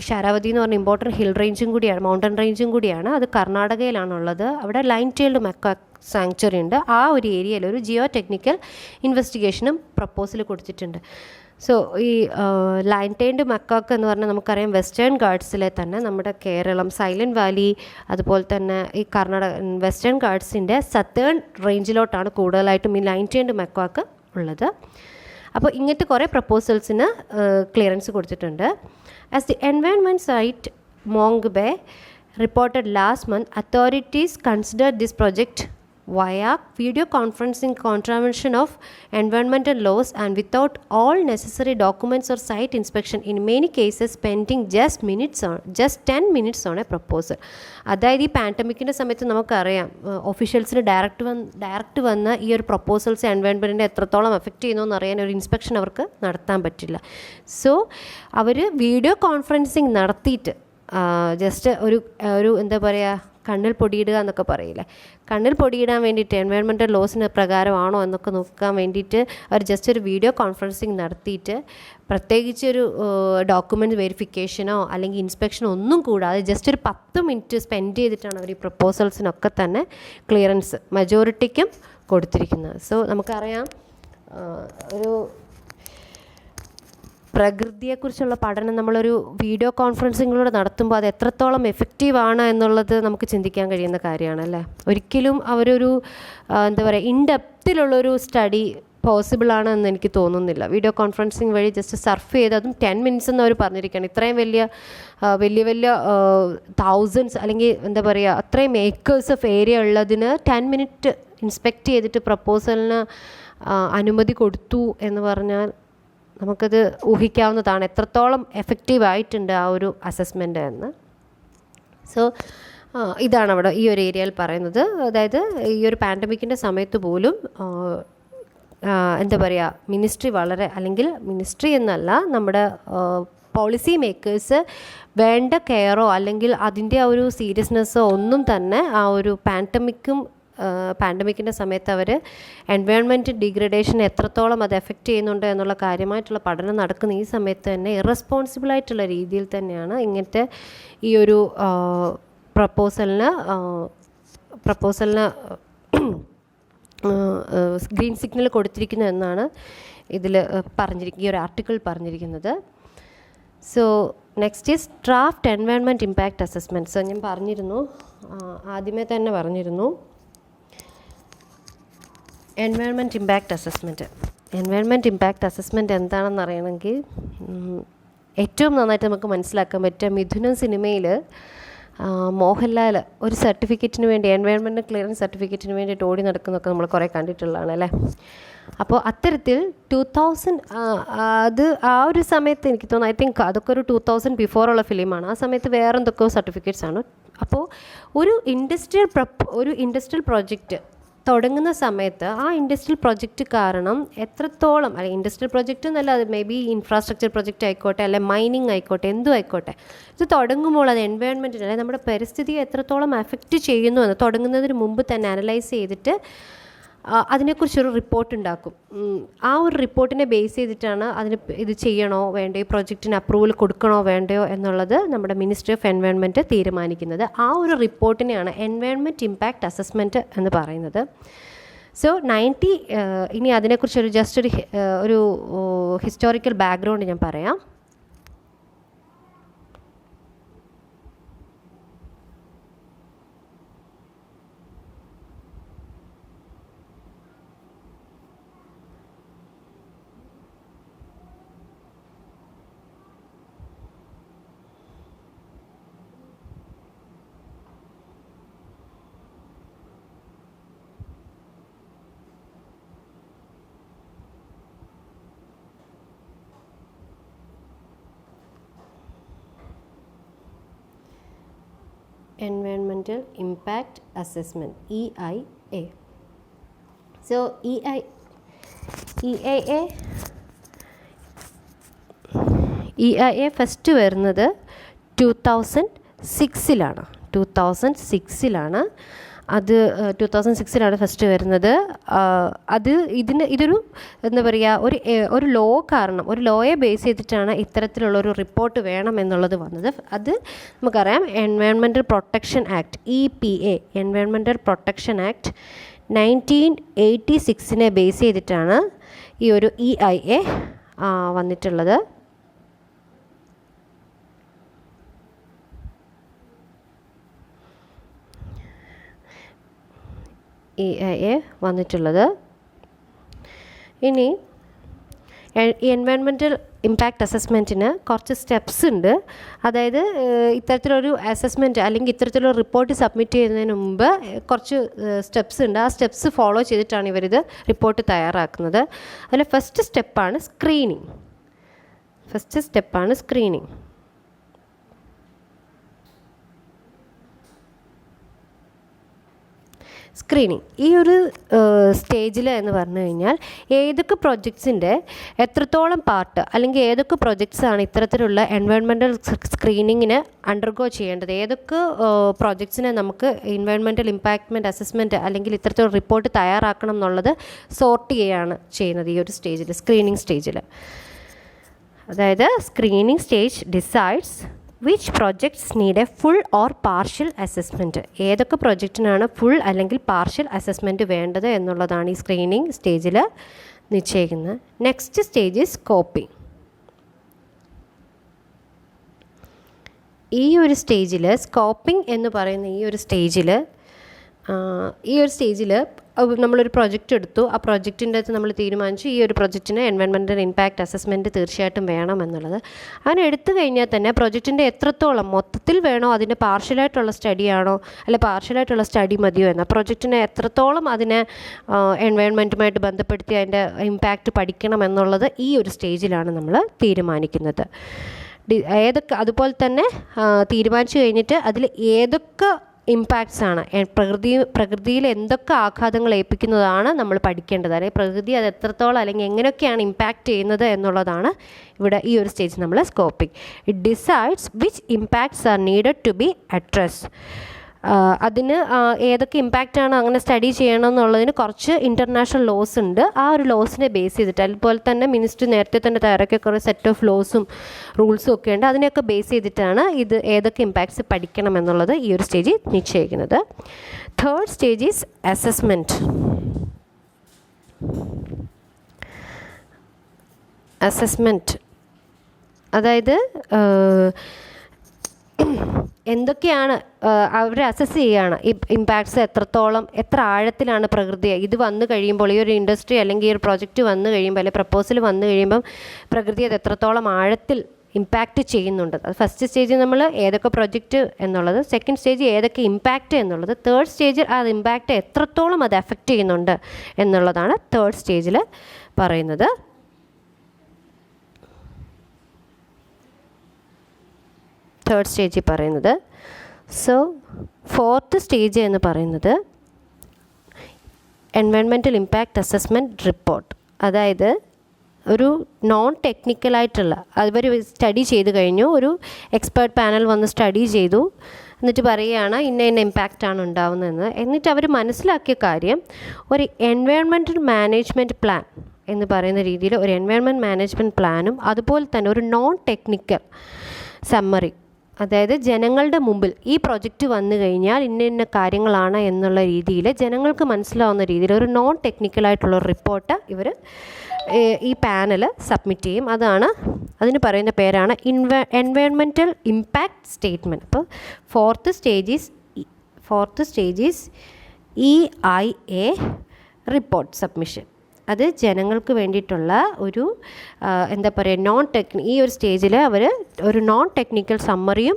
ഷാരാവതി എന്ന് പറഞ്ഞാൽ ഇമ്പോർട്ടൻറ്റ് ഹിൽ റേഞ്ചും കൂടിയാണ്, മൗണ്ടൻ റേഞ്ചും കൂടിയാണ്. അത് കർണാടകയിലാണുള്ളത്. അവിടെ ലൈൻ ടെയിൽഡ് മക്കാക് സാങ്ച്വറി ഉണ്ട്. ആ ഒരു ഏരിയയിൽ ഒരു ജിയോ ടെക്നിക്കൽ ഇൻവെസ്റ്റിഗേഷനും പ്രപ്പോസൽ കൊടുത്തിട്ടുണ്ട്. സോ ഈ ലൈൻ ടൈൻഡ് മക്കാക്ക് എന്ന് പറഞ്ഞാൽ നമുക്കറിയാം വെസ്റ്റേൺ ഗാർഡ്സിലെ തന്നെ നമ്മുടെ കേരളം, സൈലൻറ്റ് വാലി, അതുപോലെ തന്നെ ഈ കർണാടക വെസ്റ്റേൺ ഗാർഡ്സിൻ്റെ സത്തേൺ റേഞ്ചിലോട്ടാണ് കൂടുതലായിട്ടും ഈ ലൈൻ ടൈൻഡ് മക്കാക്ക് ഉള്ളത്. അപ്പോൾ ഇങ്ങനത്തെ കുറേ പ്രപ്പോസൽസിന് ക്ലിയറൻസ് കൊടുത്തിട്ടുണ്ട്. As the environment site Mongabay reported last month, authorities considered this project via video conferencing contravention of environmental laws and without all necessary documents or site inspection, in many cases spending just 10 minutes on a proposal. അതായത് ഈ പാൻഡമിക്കിൻ്റെ സമയത്ത് നമുക്കറിയാം ഒഫീഷ്യൽസിന് direct വന്ന് ഈ ഒരു proposals എൻവയൺമെൻറ്റിനെ എത്രത്തോളം effect ചെയ്യുന്നു അറിയാൻ ഒരു ഇൻസ്പെക്ഷൻ അവർക്ക് നടത്താൻ പറ്റില്ല. സോ അവർ വീഡിയോ കോൺഫറൻസിങ് നടത്തിയിട്ട് ജസ്റ്റ് ഒരു എന്താ പറയുക, കണ്ണിൽ പൊടിയിടുക എന്നൊക്കെ പറയില്ലേ, കണ്ണിൽ പൊടിയിടാൻ വേണ്ടിയിട്ട് എൻവയൺമെൻറ്റൽ ലോസിന് പ്രകാരമാണോ എന്നൊക്കെ നോക്കാൻ വേണ്ടിയിട്ട് അവർ ജസ്റ്റ് ഒരു വീഡിയോ കോൺഫറൻസിങ് നടത്തിയിട്ട് പ്രത്യേകിച്ചൊരു ഡോക്യുമെൻറ്റ് വെരിഫിക്കേഷനോ അല്ലെങ്കിൽ ഇൻസ്പെക്ഷനോ ഒന്നും കൂടാതെ ജസ്റ്റ് ഒരു 10 മിനിറ്റ് സ്പെൻഡ് ചെയ്തിട്ടാണ് അവർ ഈ പ്രപ്പോസൽസിനൊക്കെ തന്നെ ക്ലിയറൻസ് മജോറിറ്റിക്കും കൊടുത്തിരിക്കുന്നത്. സോ നമുക്കറിയാം ഒരു പ്രകൃതിയെക്കുറിച്ചുള്ള പഠനം നമ്മളൊരു വീഡിയോ കോൺഫറൻസിങ്ങിലൂടെ നടത്തുമ്പോൾ അത് എത്രത്തോളം എഫക്റ്റീവാണ് എന്നുള്ളത് നമുക്ക് ചിന്തിക്കാൻ കഴിയുന്ന കാര്യമാണ് അല്ലേ. ഒരിക്കലും അവരൊരു എന്താ പറയുക ഇൻഡെപ്തിലുള്ളൊരു സ്റ്റഡി പോസിബിളാണ് എന്ന് എനിക്ക് തോന്നുന്നില്ല. വീഡിയോ കോൺഫറൻസിങ് വഴി ജസ്റ്റ് സർഫ് ചെയ്ത്, അതും 10 മിനിറ്റ്സ് എന്ന് അവർ പറഞ്ഞിരിക്കുകയാണ്. ഇത്രയും വലിയ തൗസൻഡ്സ് അല്ലെങ്കിൽ എന്താ പറയുക അത്രയും ഏക്കേഴ്സ് ഓഫ് ഏരിയ ഉള്ളതിന് 10 മിനിറ്റ് ഇൻസ്പെക്റ്റ് ചെയ്തിട്ട് പ്രപ്പോസലിന് അനുമതി കൊടുത്തു എന്ന് പറഞ്ഞാൽ നമുക്കത് ഊഹിക്കാവുന്നതാണ് എത്രത്തോളം എഫക്റ്റീവായിട്ടുണ്ട് ആ ഒരു അസസ്മെൻ്റ് എന്ന്. സോ ഇതാണ് അവിടെ ഈ ഒരു ഏരിയയിൽ പറയുന്നത്. അതായത് ഈ ഒരു പാൻഡമിക്കിൻ്റെ സമയത്ത് പോലും എന്താ പറയുക മിനിസ്ട്രി അല്ലെങ്കിൽ മിനിസ്ട്രി എന്നല്ല, നമ്മുടെ പോളിസി മേക്കേഴ്സ് വേണ്ട കെയറോ അല്ലെങ്കിൽ അതിൻ്റെ ആ ഒരു സീരിയസ്നെസ്സോ ഒന്നും തന്നെ ആ ഒരു പാൻഡമിക്കിൻ്റെ സമയത്ത് അവർ എൻവയോൺമെൻറ്റ് ഡിഗ്രഡേഷൻ എത്രത്തോളം അത് എഫക്റ്റ് ചെയ്യുന്നുണ്ട് എന്നുള്ള കാര്യമായിട്ടുള്ള പഠനം നടക്കുന്ന ഈ സമയത്ത് തന്നെ ഇറസ്പോൺസിബിളായിട്ടുള്ള രീതിയിൽ തന്നെയാണ് ഇങ്ങനത്തെ ഈ ഒരു പ്രപ്പോസലിന് ഗ്രീൻ സിഗ്നൽ കൊടുത്തിരിക്കുന്നത് എന്നാണ് ഇതിൽ ഈ ഒരു ആർട്ടിക്കിൾ പറഞ്ഞിരിക്കുന്നത്. So next is draft environment impact assessment. So ഞാൻ ആദ്യമേ തന്നെ പറഞ്ഞിരുന്നു എൻവയോൺമെൻറ്റ് ഇമ്പാക്റ്റ് അസസ്മെൻറ്റ് എന്താണെന്ന് അറിയണമെങ്കിൽ ഏറ്റവും നന്നായിട്ട് നമുക്ക് മനസ്സിലാക്കാൻ പറ്റുക മിഥുനം സിനിമയിൽ മോഹൻലാൽ ഒരു സർട്ടിഫിക്കറ്റിന് വേണ്ടി എൻവയോൺമെൻറ്റ് ക്ലിയറൻസ് സർട്ടിഫിക്കറ്റിന് വേണ്ടിയിട്ട് ഓടി നടക്കുന്നതൊക്കെ നമ്മൾ കുറേ കണ്ടിട്ടുള്ളതാണ് അല്ലേ. അപ്പോൾ അത്തരത്തിൽ 2000 അത് ആ ഒരു സമയത്ത് എനിക്ക് തോന്നുന്നു ഐ തിങ്ക് അതൊക്കെ ഒരു 2000 ബിഫോറുള്ള ഫിലിമാണ്. ആ സമയത്ത് വേറെ എന്തൊക്കെയോ സർട്ടിഫിക്കറ്റ്സ് ആണ്. അപ്പോൾ ഒരു ഇൻഡസ്ട്രിയൽ പ്രോജക്റ്റ് തുടങ്ങുന്ന സമയത്ത് ആ ഇൻഡസ്ട്രിയൽ പ്രൊജക്റ്റ് കാരണം എത്രത്തോളം, അല്ലെങ്കിൽ ഇൻഡസ്ട്രിയൽ പ്രൊജക്റ്റ് എന്നല്ല, അത് മേ ബി ഇൻഫ്രാസ്ട്രക്ചർ പ്രൊജക്റ്റ് ആയിക്കോട്ടെ, അല്ലെ മൈനിങ് ആയിക്കോട്ടെ, എന്തും ആയിക്കോട്ടെ, ഇത് തുടങ്ങുമ്പോൾ അത് എൻവയോൺമെൻറ്റിന് അല്ലെങ്കിൽ നമ്മുടെ പരിസ്ഥിതിയെ എത്രത്തോളം അഫക്റ്റ് ചെയ്യുന്നു എന്ന് തുടങ്ങുന്നതിന് മുമ്പ് തന്നെ അനലൈസ് ചെയ്തിട്ട് അതിനെക്കുറിച്ചൊരു റിപ്പോർട്ട് ഉണ്ടാക്കും. ആ ഒരു റിപ്പോർട്ടിനെ ബേസ് ചെയ്തിട്ടാണ് ഇത് ചെയ്യണോ വേണ്ടയോ, ഈ പ്രൊജക്റ്റിന് അപ്രൂവൽ കൊടുക്കണോ വേണ്ടയോ എന്നുള്ളത് നമ്മുടെ മിനിസ്ട്രി ഓഫ് എൻവയോൺമെൻറ്റ് തീരുമാനിക്കുന്നത്. ആ ഒരു റിപ്പോർട്ടിനെയാണ് എൻവയോൺമെൻറ്റ് ഇമ്പാക്റ്റ് അസസ്മെൻറ്റ് എന്ന് പറയുന്നത്. സോ ഇനി അതിനെക്കുറിച്ചൊരു ജസ്റ്റ് ഒരു ഹിസ്റ്റോറിക്കൽ ബാക്ക്ഗ്രൗണ്ട് ഞാൻ പറയാം. Environmental Impact Assessment EIA. So EIA first വരുന്നത് 2006 അത് 2006 ഫസ്റ്റ് വരുന്നത്. ഇതൊരു എന്താ പറയുക ഒരു ലോ കാരണം, ഒരു ലോയെ ബേസ് ചെയ്തിട്ടാണ് ഇത്തരത്തിലുള്ളൊരു റിപ്പോർട്ട് വേണം എന്നുള്ളത് വന്നത്. അത് നമുക്കറിയാം environmental protection act EPA, environmental protection act 1986 base ചെയ്തിട്ടാണ് ഈ ഒരു EIA വന്നിട്ടുള്ളത്. വന്നിട്ടുള്ളത്. ഇനി ഈ എൻവയോൺമെൻറ്റൽ ഇമ്പാക്റ്റ് അസസ്മെൻറ്റിന് കുറച്ച് സ്റ്റെപ്സ് ഉണ്ട്. അതായത് ഇത്തരത്തിലൊരു അസസ്മെൻറ്റ് അല്ലെങ്കിൽ ഇത്തരത്തിലൊരു റിപ്പോർട്ട് സബ്മിറ്റ് ചെയ്യുന്നതിന് മുമ്പ് കുറച്ച് സ്റ്റെപ്സ് ഉണ്ട്. ആ സ്റ്റെപ്സ് ഫോളോ ചെയ്തിട്ടാണ് ഇവരിത് റിപ്പോർട്ട് തയ്യാറാക്കുന്നത്. അതിൽ ഫസ്റ്റ് സ്റ്റെപ്പാണ് സ്ക്രീനിങ്. ഈ ഒരു സ്റ്റേജിൽ എന്ന് പറഞ്ഞു കഴിഞ്ഞാൽ ഏതൊക്കെ പ്രൊജക്ട്സിൻ്റെ എത്രത്തോളം പാർട്ട് അല്ലെങ്കിൽ ഏതൊക്കെ പ്രൊജക്ട്സാണ് ഇത്തരത്തിലുള്ള എൻവയോൺമെൻറ്റൽ സ്ക്രീനിങ്ങിന് അണ്ടർഗോ ചെയ്യേണ്ടത്, ഏതൊക്കെ പ്രൊജക്ട്സിനെ നമുക്ക് എൻവയോൺമെൻറ്റൽ ഇമ്പാക്റ്റ്മെൻറ്റ് അസസ്മെൻറ്റ് അല്ലെങ്കിൽ ഇത്തരത്തിലുള്ള റിപ്പോർട്ട് തയ്യാറാക്കണം എന്നുള്ളത് സോർട്ട് ചെയ്യുകയാണ് ചെയ്യുന്നത് ഈ ഒരു സ്റ്റേജിൽ, സ്ക്രീനിങ് സ്റ്റേജിൽ. അതായത് screening stage decides which projects need A full or partial assessment. ഏതൊക്കെ പ്രൊജക്റ്റിനാണ് ഫുൾ അല്ലെങ്കിൽ പാർഷ്യൽ അസസ്മെൻറ്റ് വേണ്ടത് എന്നുള്ളതാണ് ഈ സ്ക്രീനിങ് സ്റ്റേജിൽ നിശ്ചയിക്കുന്നത്. Next stage is scoping. Scoping എന്ന് പറയുന്ന ഈ ഒരു സ്റ്റേജിൽ നമ്മളൊരു പ്രൊജക്റ്റ് എടുത്തു. ആ പ്രൊജക്റ്റിൻ്റെ അകത്ത് നമ്മൾ തീരുമാനിച്ചു ഈ ഒരു പ്രൊജക്റ്റിന് എൻവയോൺമെൻറ്റൽ ഇമ്പാക്റ്റ് അസസ്മെൻറ്റ് തീർച്ചയായിട്ടും വേണം എന്നുള്ളത്. അങ്ങനെ എടുത്തു കഴിഞ്ഞാൽ തന്നെ പ്രൊജക്റ്റിൻ്റെ എത്രത്തോളം മൊത്തത്തിൽ വേണോ, അതിൻ്റെ പാർഷ്യലായിട്ടുള്ള സ്റ്റഡിയാണോ അല്ലെ പാർഷ്യലായിട്ടുള്ള സ്റ്റഡി മതിയോ എന്ന, പ്രൊജക്റ്റിനെ എത്രത്തോളം അതിനെ എൻവയോൺമെൻറ്റുമായിട്ട് ബന്ധപ്പെടുത്തി അതിൻ്റെ ഇമ്പാക്റ്റ് പഠിക്കണം എന്നുള്ളത് ഈ ഒരു സ്റ്റേജിലാണ് നമ്മൾ തീരുമാനിക്കുന്നത്. അതുപോലെ തന്നെ തീരുമാനിച്ചു കഴിഞ്ഞിട്ട് അതിൽ ഏതൊക്കെ ഇമ്പാക്ട്സ് ആണ്, പ്രകൃതിയിൽ എന്തൊക്കെ ആഘാതങ്ങൾ ഏൽപ്പിക്കുന്നതാണ് നമ്മൾ പഠിക്കേണ്ടത്, അല്ലെങ്കിൽ പ്രകൃതി അത് എത്രത്തോളം അല്ലെങ്കിൽ എങ്ങനെയൊക്കെയാണ് ഇമ്പാക്റ്റ് ചെയ്യുന്നത് എന്നുള്ളതാണ് ഇവിടെ ഈ ഒരു സ്റ്റേജ് നമ്മൾ scoping. It decides which impacts are needed to be addressed. അതിന് ഏതൊക്കെ ഇമ്പാക്റ്റാണ് അങ്ങനെ സ്റ്റഡി ചെയ്യണം എന്നുള്ളതിന് കുറച്ച് ഇൻ്റർനാഷണൽ ലോസ് ഉണ്ട്. ആ ഒരു ലോസിനെ ബേസ് ചെയ്തിട്ട്, അതുപോലെ തന്നെ മിനിസ്റ്റർ നേരത്തെ തന്നെ തയ്യാറാക്കിയ കുറേ സെറ്റ് ഓഫ് ലോസും റൂൾസും ഒക്കെ ഉണ്ട്. അതിനെയൊക്കെ ബേസ് ചെയ്തിട്ടാണ് ഇത് ഏതൊക്കെ ഇമ്പാക്ട്സ് പഠിക്കണം എന്നുള്ളത് ഈ ഒരു സ്റ്റേജിൽ നിശ്ചയിക്കുന്നത്. Third stage is assessment. അതായത് എന്തൊക്കെയാണ് അവർ അസസ് ചെയ്യുകയാണ്, ഈ ഇമ്പാക്ട്സ് എത്രത്തോളം, എത്ര ആഴത്തിലാണ് പ്രകൃതി ഇത് വന്നു കഴിയുമ്പോൾ, ഈ ഒരു ഇൻഡസ്ട്രി അല്ലെങ്കിൽ ഈ ഒരു പ്രോജക്റ്റ് വന്നു കഴിയുമ്പോൾ അല്ലെങ്കിൽ പ്രപ്പോസൽ വന്നു കഴിയുമ്പം പ്രകൃതി അത് എത്രത്തോളം ആഴത്തിൽ ഇമ്പാക്റ്റ് ചെയ്യുന്നുണ്ട്. അത് ഫസ്റ്റ് സ്റ്റേജ് നമ്മൾ ഏതൊക്കെ പ്രൊജക്റ്റ് എന്നുള്ളത്, സെക്കൻഡ് സ്റ്റേജ് ഏതൊക്കെ ഇമ്പാക്റ്റ് എന്നുള്ളത്, തേർഡ് സ്റ്റേജിൽ ആ ഇമ്പാക്റ്റ് എത്രത്തോളം അത് എഫക്റ്റ് ചെയ്യുന്നുണ്ട് എന്നുള്ളതാണ് തേർഡ് സ്റ്റേജിൽ പറയുന്നത്. സോ ഫോർത്ത് സ്റ്റേജ് എന്ന് പറയുന്നത് എൻവയോൺമെൻറ്റൽ ഇമ്പാക്റ്റ് അസസ്മെൻറ്റ് റിപ്പോർട്ട്. അതായത് ഒരു നോൺ ടെക്നിക്കലായിട്ടുള്ള, അവർ സ്റ്റഡി ചെയ്ത് കഴിഞ്ഞു, ഒരു എക്സ്പേർട്ട് പാനൽ വന്ന് സ്റ്റഡി ചെയ്തു, എന്നിട്ട് പറയുകയാണ് ഇന്ന ഇമ്പാക്റ്റാണ് ഉണ്ടാവുന്നതെന്ന്. എന്നിട്ട് അവർ മനസ്സിലാക്കിയ കാര്യം, ഒരു എൻവയോൺമെൻറ്റൽ മാനേജ്മെൻറ്റ് പ്ലാൻ എന്ന് പറയുന്ന രീതിയിൽ ഒരു എൻവയോൺമെൻറ്റ് മാനേജ്മെൻറ്റ് പ്ലാനും അതുപോലെ തന്നെ ഒരു നോൺ ടെക്നിക്കൽ സമ്മറി, അതായത് ജനങ്ങളുടെ മുമ്പിൽ ഈ പ്രൊജക്റ്റ് വന്നു കഴിഞ്ഞാൽ ഇന്ന കാര്യങ്ങളാണ് എന്നുള്ള രീതിയിൽ ജനങ്ങൾക്ക് മനസ്സിലാവുന്ന രീതിയിൽ ഒരു നോൺ ടെക്നിക്കലായിട്ടുള്ള റിപ്പോർട്ട് ഇവർ ഈ പാനൽ സബ്മിറ്റ് ചെയ്യും. അതിന് പറയുന്ന പേരാണ് എൻവയോൺമെൻറ്റൽ ഇമ്പാക്റ്റ് സ്റ്റേറ്റ്മെൻറ്റ്. അപ്പോൾ fourth stage is EIA report submission. അത് ജനങ്ങൾക്ക് വേണ്ടിയിട്ടുള്ള ഒരു ഈ ഒരു സ്റ്റേജിൽ അവർ ഒരു നോൺ ടെക്നിക്കൽ സമ്മറിയും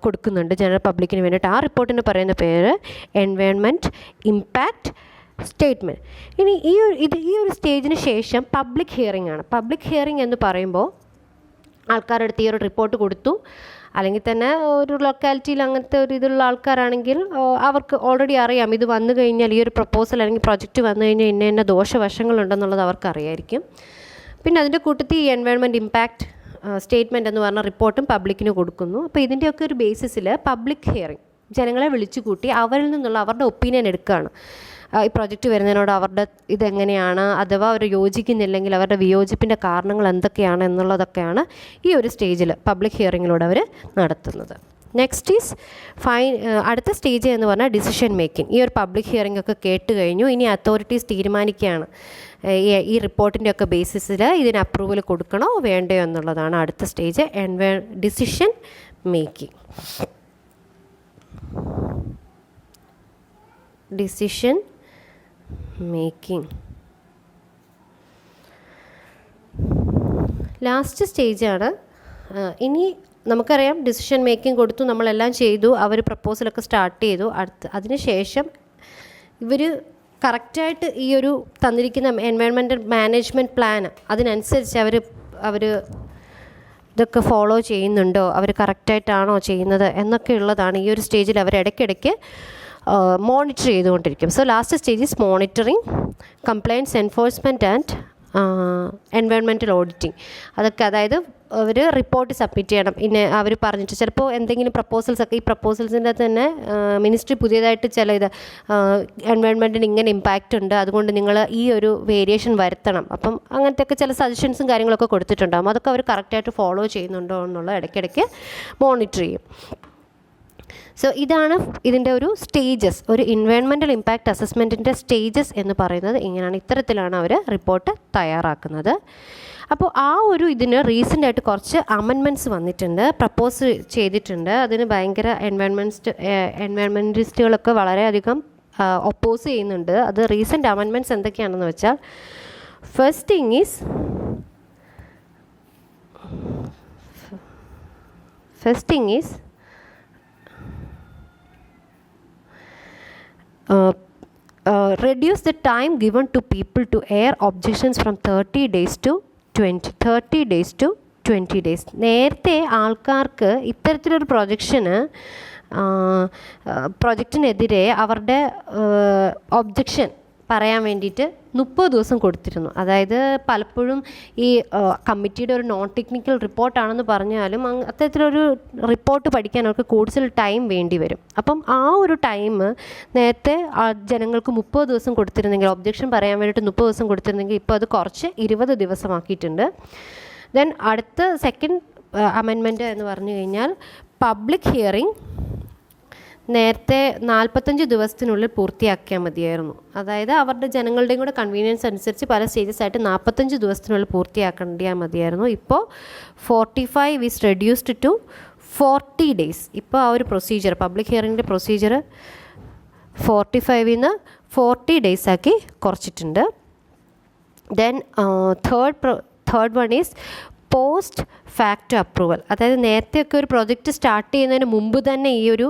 കൊടുക്കുന്നുണ്ട് ജനറൽ പബ്ലിക്കിന് വേണ്ടിയിട്ട്. ആ റിപ്പോർട്ടിന് പറയുന്ന പേര് എൻവയോൺമെൻറ്റ് ഇമ്പാക്റ്റ് സ്റ്റേറ്റ്മെൻറ്റ്. ഇനി ഈ ഒരു സ്റ്റേജിന് ശേഷം പബ്ലിക് ഹിയറിംഗ് ആണ്. പബ്ലിക് ഹിയറിംഗ് എന്ന് പറയുമ്പോൾ ആൾക്കാരുടെ അടുത്ത് ഈ ഒരു റിപ്പോർട്ട് കൊടുത്തു, അല്ലെങ്കിൽ തന്നെ ഒരു ലൊക്കാലിറ്റിയിൽ അങ്ങനത്തെ ഒരു ഇതുള്ള ആൾക്കാരാണെങ്കിൽ അവർക്ക് ഓൾറെഡി അറിയാം ഇത് വന്നു കഴിഞ്ഞാൽ, ഈ ഒരു പ്രപ്പോസൽ അല്ലെങ്കിൽ പ്രൊജക്റ്റ് വന്നു കഴിഞ്ഞാൽ ഇന്ന ദോഷവശങ്ങളുണ്ടെന്നുള്ളത് അവർക്ക് അറിയായിരിക്കും. പിന്നെ അതിൻ്റെ കൂട്ടത്തിൽ ഈ എൻവയോൺമെൻറ്റ് ഇമ്പാക്റ്റ് സ്റ്റേറ്റ്മെൻറ്റ് എന്ന് പറഞ്ഞ റിപ്പോർട്ടും പബ്ലിക്കിന് കൊടുക്കുന്നു. അപ്പോൾ ഇതിൻ്റെയൊക്കെ ഒരു ബേസിസിൽ പബ്ലിക് ഹിയറിംഗ്, ജനങ്ങളെ വിളിച്ചു കൂട്ടി അവരിൽ നിന്നുള്ള അവരുടെ ഒപ്പീനിയൻ എടുക്കുകയാണ്. ഈ പ്രൊജക്റ്റ് വരുന്നതിനോട് അവരുടെ ഇതെങ്ങനെയാണ്, അഥവാ അവർ യോജിക്കുന്നില്ലെങ്കിൽ അവരുടെ വിയോജിപ്പിൻ്റെ കാരണങ്ങൾ എന്തൊക്കെയാണ് എന്നുള്ളതൊക്കെയാണ് ഈ ഒരു സ്റ്റേജിൽ പബ്ലിക് ഹിയറിങ്ങിലൂടെ അവർ നടത്തുന്നത്. നെക്സ്റ്റ് ഈസ് അടുത്ത സ്റ്റേജ് എന്ന് പറഞ്ഞാൽ ഡിസിഷൻ മേക്കിംഗ്. ഈ ഒരു പബ്ലിക് ഹിയറിംഗ് ഒക്കെ കേട്ട് കഴിഞ്ഞു. ഇനി അതോറിറ്റീസ് തീരുമാനിക്കുകയാണ് ഈ റിപ്പോർട്ടിൻ്റെ ഒക്കെ ബേസിസിൽ ഇതിന് അപ്രൂവൽ കൊടുക്കണോ വേണ്ടയോ എന്നുള്ളതാണ് അടുത്ത stage, decision making. Decision making last സ്റ്റേജാണ്. ഇനി നമുക്കറിയാം ഡിസിഷൻ മേക്കിംഗ് കൊടുത്തു, നമ്മളെല്ലാം ചെയ്തു, അവർ പ്രപ്പോസലൊക്കെ സ്റ്റാർട്ട് ചെയ്തു. അതിന് ശേഷം ഇവർ കറക്റ്റായിട്ട് ഈ ഒരു തന്നിരിക്കുന്ന എൻവയോൺമെൻറ്റൽ മാനേജ്മെൻറ്റ് പ്ലാൻ അതിനനുസരിച്ച് അവർ ഇതൊക്കെ ഫോളോ ചെയ്യുന്നുണ്ടോ, അവർ കറക്റ്റായിട്ടാണോ ചെയ്യുന്നത് എന്നൊക്കെ ഉള്ളതാണ് ഈ ഒരു സ്റ്റേജിൽ അവർ ഇടയ്ക്കിടയ്ക്ക് മോണിറ്റർ ചെയ്തുകൊണ്ടിരിക്കും. So last stage is monitoring, compliance enforcement and environmental auditing. അതൊക്കെ അതായത് അവർ റിപ്പോർട്ട് സബ്മിറ്റ് ചെയ്യണം. പിന്നെ അവർ പറഞ്ഞിട്ട് ചിലപ്പോൾ എന്തെങ്കിലും പ്രപ്പോസൽസൊക്കെ, ഈ പ്രപ്പോസൽസിൻ്റെ തന്നെ മിനിസ്ട്രി പുതിയതായിട്ട് ചില ഇത് എൻവയോൺമെൻറ്റിന് ഇങ്ങനെ ഇമ്പാക്റ്റ് ഉണ്ട്, അതുകൊണ്ട് നിങ്ങൾ ഈ ഒരു വേരിയേഷൻ വരുത്തണം, അപ്പം അങ്ങനത്തെയൊക്കെ ചില സജഷൻസും കാര്യങ്ങളൊക്കെ കൊടുത്തിട്ടുണ്ടാകും. അതൊക്കെ അവർ കറക്റ്റായിട്ട് ഫോളോ ചെയ്യുന്നുണ്ടോ എന്നുള്ള ഇടയ്ക്കിടയ്ക്ക് മോണിറ്റർ ചെയ്യും. സോ ഇതാണ് ഇതിൻ്റെ ഒരു സ്റ്റേജസ്, ഒരു എൻവയോൺമെൻറ്റൽ ഇമ്പാക്റ്റ് അസസ്മെൻറ്റിൻ്റെ സ്റ്റേജസ് എന്ന് പറയുന്നത് ഇങ്ങനെയാണ്. ഇത്തരത്തിലാണ് അവർ റിപ്പോർട്ട് തയ്യാറാക്കുന്നത്. അപ്പോൾ ആ ഒരു ഇതിന് റീസെൻ്റായിട്ട് കുറച്ച് അമെൻമെൻറ്റ്സ് വന്നിട്ടുണ്ട്, പ്രപ്പോസ് ചെയ്തിട്ടുണ്ട്. അതിന് ഭയങ്കര എൻവയോൺമെൻറ്റലിസ്റ്റുകളൊക്കെ വളരെയധികം ഒപ്പോസ് ചെയ്യുന്നുണ്ട്. അത് റീസെൻ്റ് അമെൻമെൻറ്റ്സ് എന്തൊക്കെയാണെന്ന് വെച്ചാൽ, first thing is reduce the time given to people to air objections from 30 days to 20 days. നേരത്തെ ആൾക്കാർക്ക് ഇത്തരത്തിലൊരു പ്രൊജക്റ്റിനെതിരെ അവരുടെ ഒബ്ജക്ഷൻ പറയാൻ വേണ്ടിയിട്ട് 30 ദിവസം കൊടുത്തിരുന്നു. അതായത് പലപ്പോഴും ഈ കമ്മിറ്റിയുടെ ഒരു നോൺ ടെക്നിക്കൽ റിപ്പോർട്ടാണെന്ന് പറഞ്ഞാലും അത്തരത്തിലൊരു റിപ്പോർട്ട് പഠിക്കാൻ അവർക്ക് കൂടുതൽ ടൈം വേണ്ടി വരും. അപ്പം ആ ഒരു ടൈം നേരത്തെ ജനങ്ങൾക്ക് 30 ദിവസം കൊടുത്തിരുന്നെങ്കിൽ, ഒബ്ജക്ഷൻ പറയാൻ വേണ്ടിയിട്ട് 30 ദിവസം കൊടുത്തിരുന്നെങ്കിൽ ഇപ്പോൾ അത് കുറച്ച് 20 ദിവസമാക്കിയിട്ടുണ്ട്. ദെൻ അടുത്ത സെക്കൻഡ് അമെൻമെൻറ്റ് എന്ന് പറഞ്ഞു കഴിഞ്ഞാൽ, പബ്ലിക് ഹിയറിംഗ് നേരത്തെ 45 ദിവസത്തിനുള്ളിൽ പൂർത്തിയാക്കിയാൽ മതിയായിരുന്നു. അതായത് അവരുടെ ജനങ്ങളുടെയും കൂടെ കൺവീനിയൻസ് അനുസരിച്ച് പല സ്റ്റേജസ് ആയിട്ട് 45 ദിവസത്തിനുള്ളിൽ പൂർത്തിയാക്കേണ്ടിയാൽ മതിയായിരുന്നു. ഇപ്പോൾ 45 ഈസ് റെഡ്യൂസ്ഡ് ടു 40 ഡേയ്സ്. ഇപ്പോൾ ആ ഒരു പ്രൊസീജിയർ, പബ്ലിക് ഹിയറിങ്ങിൻ്റെ പ്രൊസീജിയർ 45 40 ഡേയ്സ് ആക്കി കുറച്ചിട്ടുണ്ട്. Then third one is post fact approval. അതായത് നേരത്തെയൊക്കെ ഒരു പ്രോജക്റ്റ് സ്റ്റാർട്ട് ചെയ്യുന്നതിന് മുമ്പ് തന്നെ ഈ ഒരു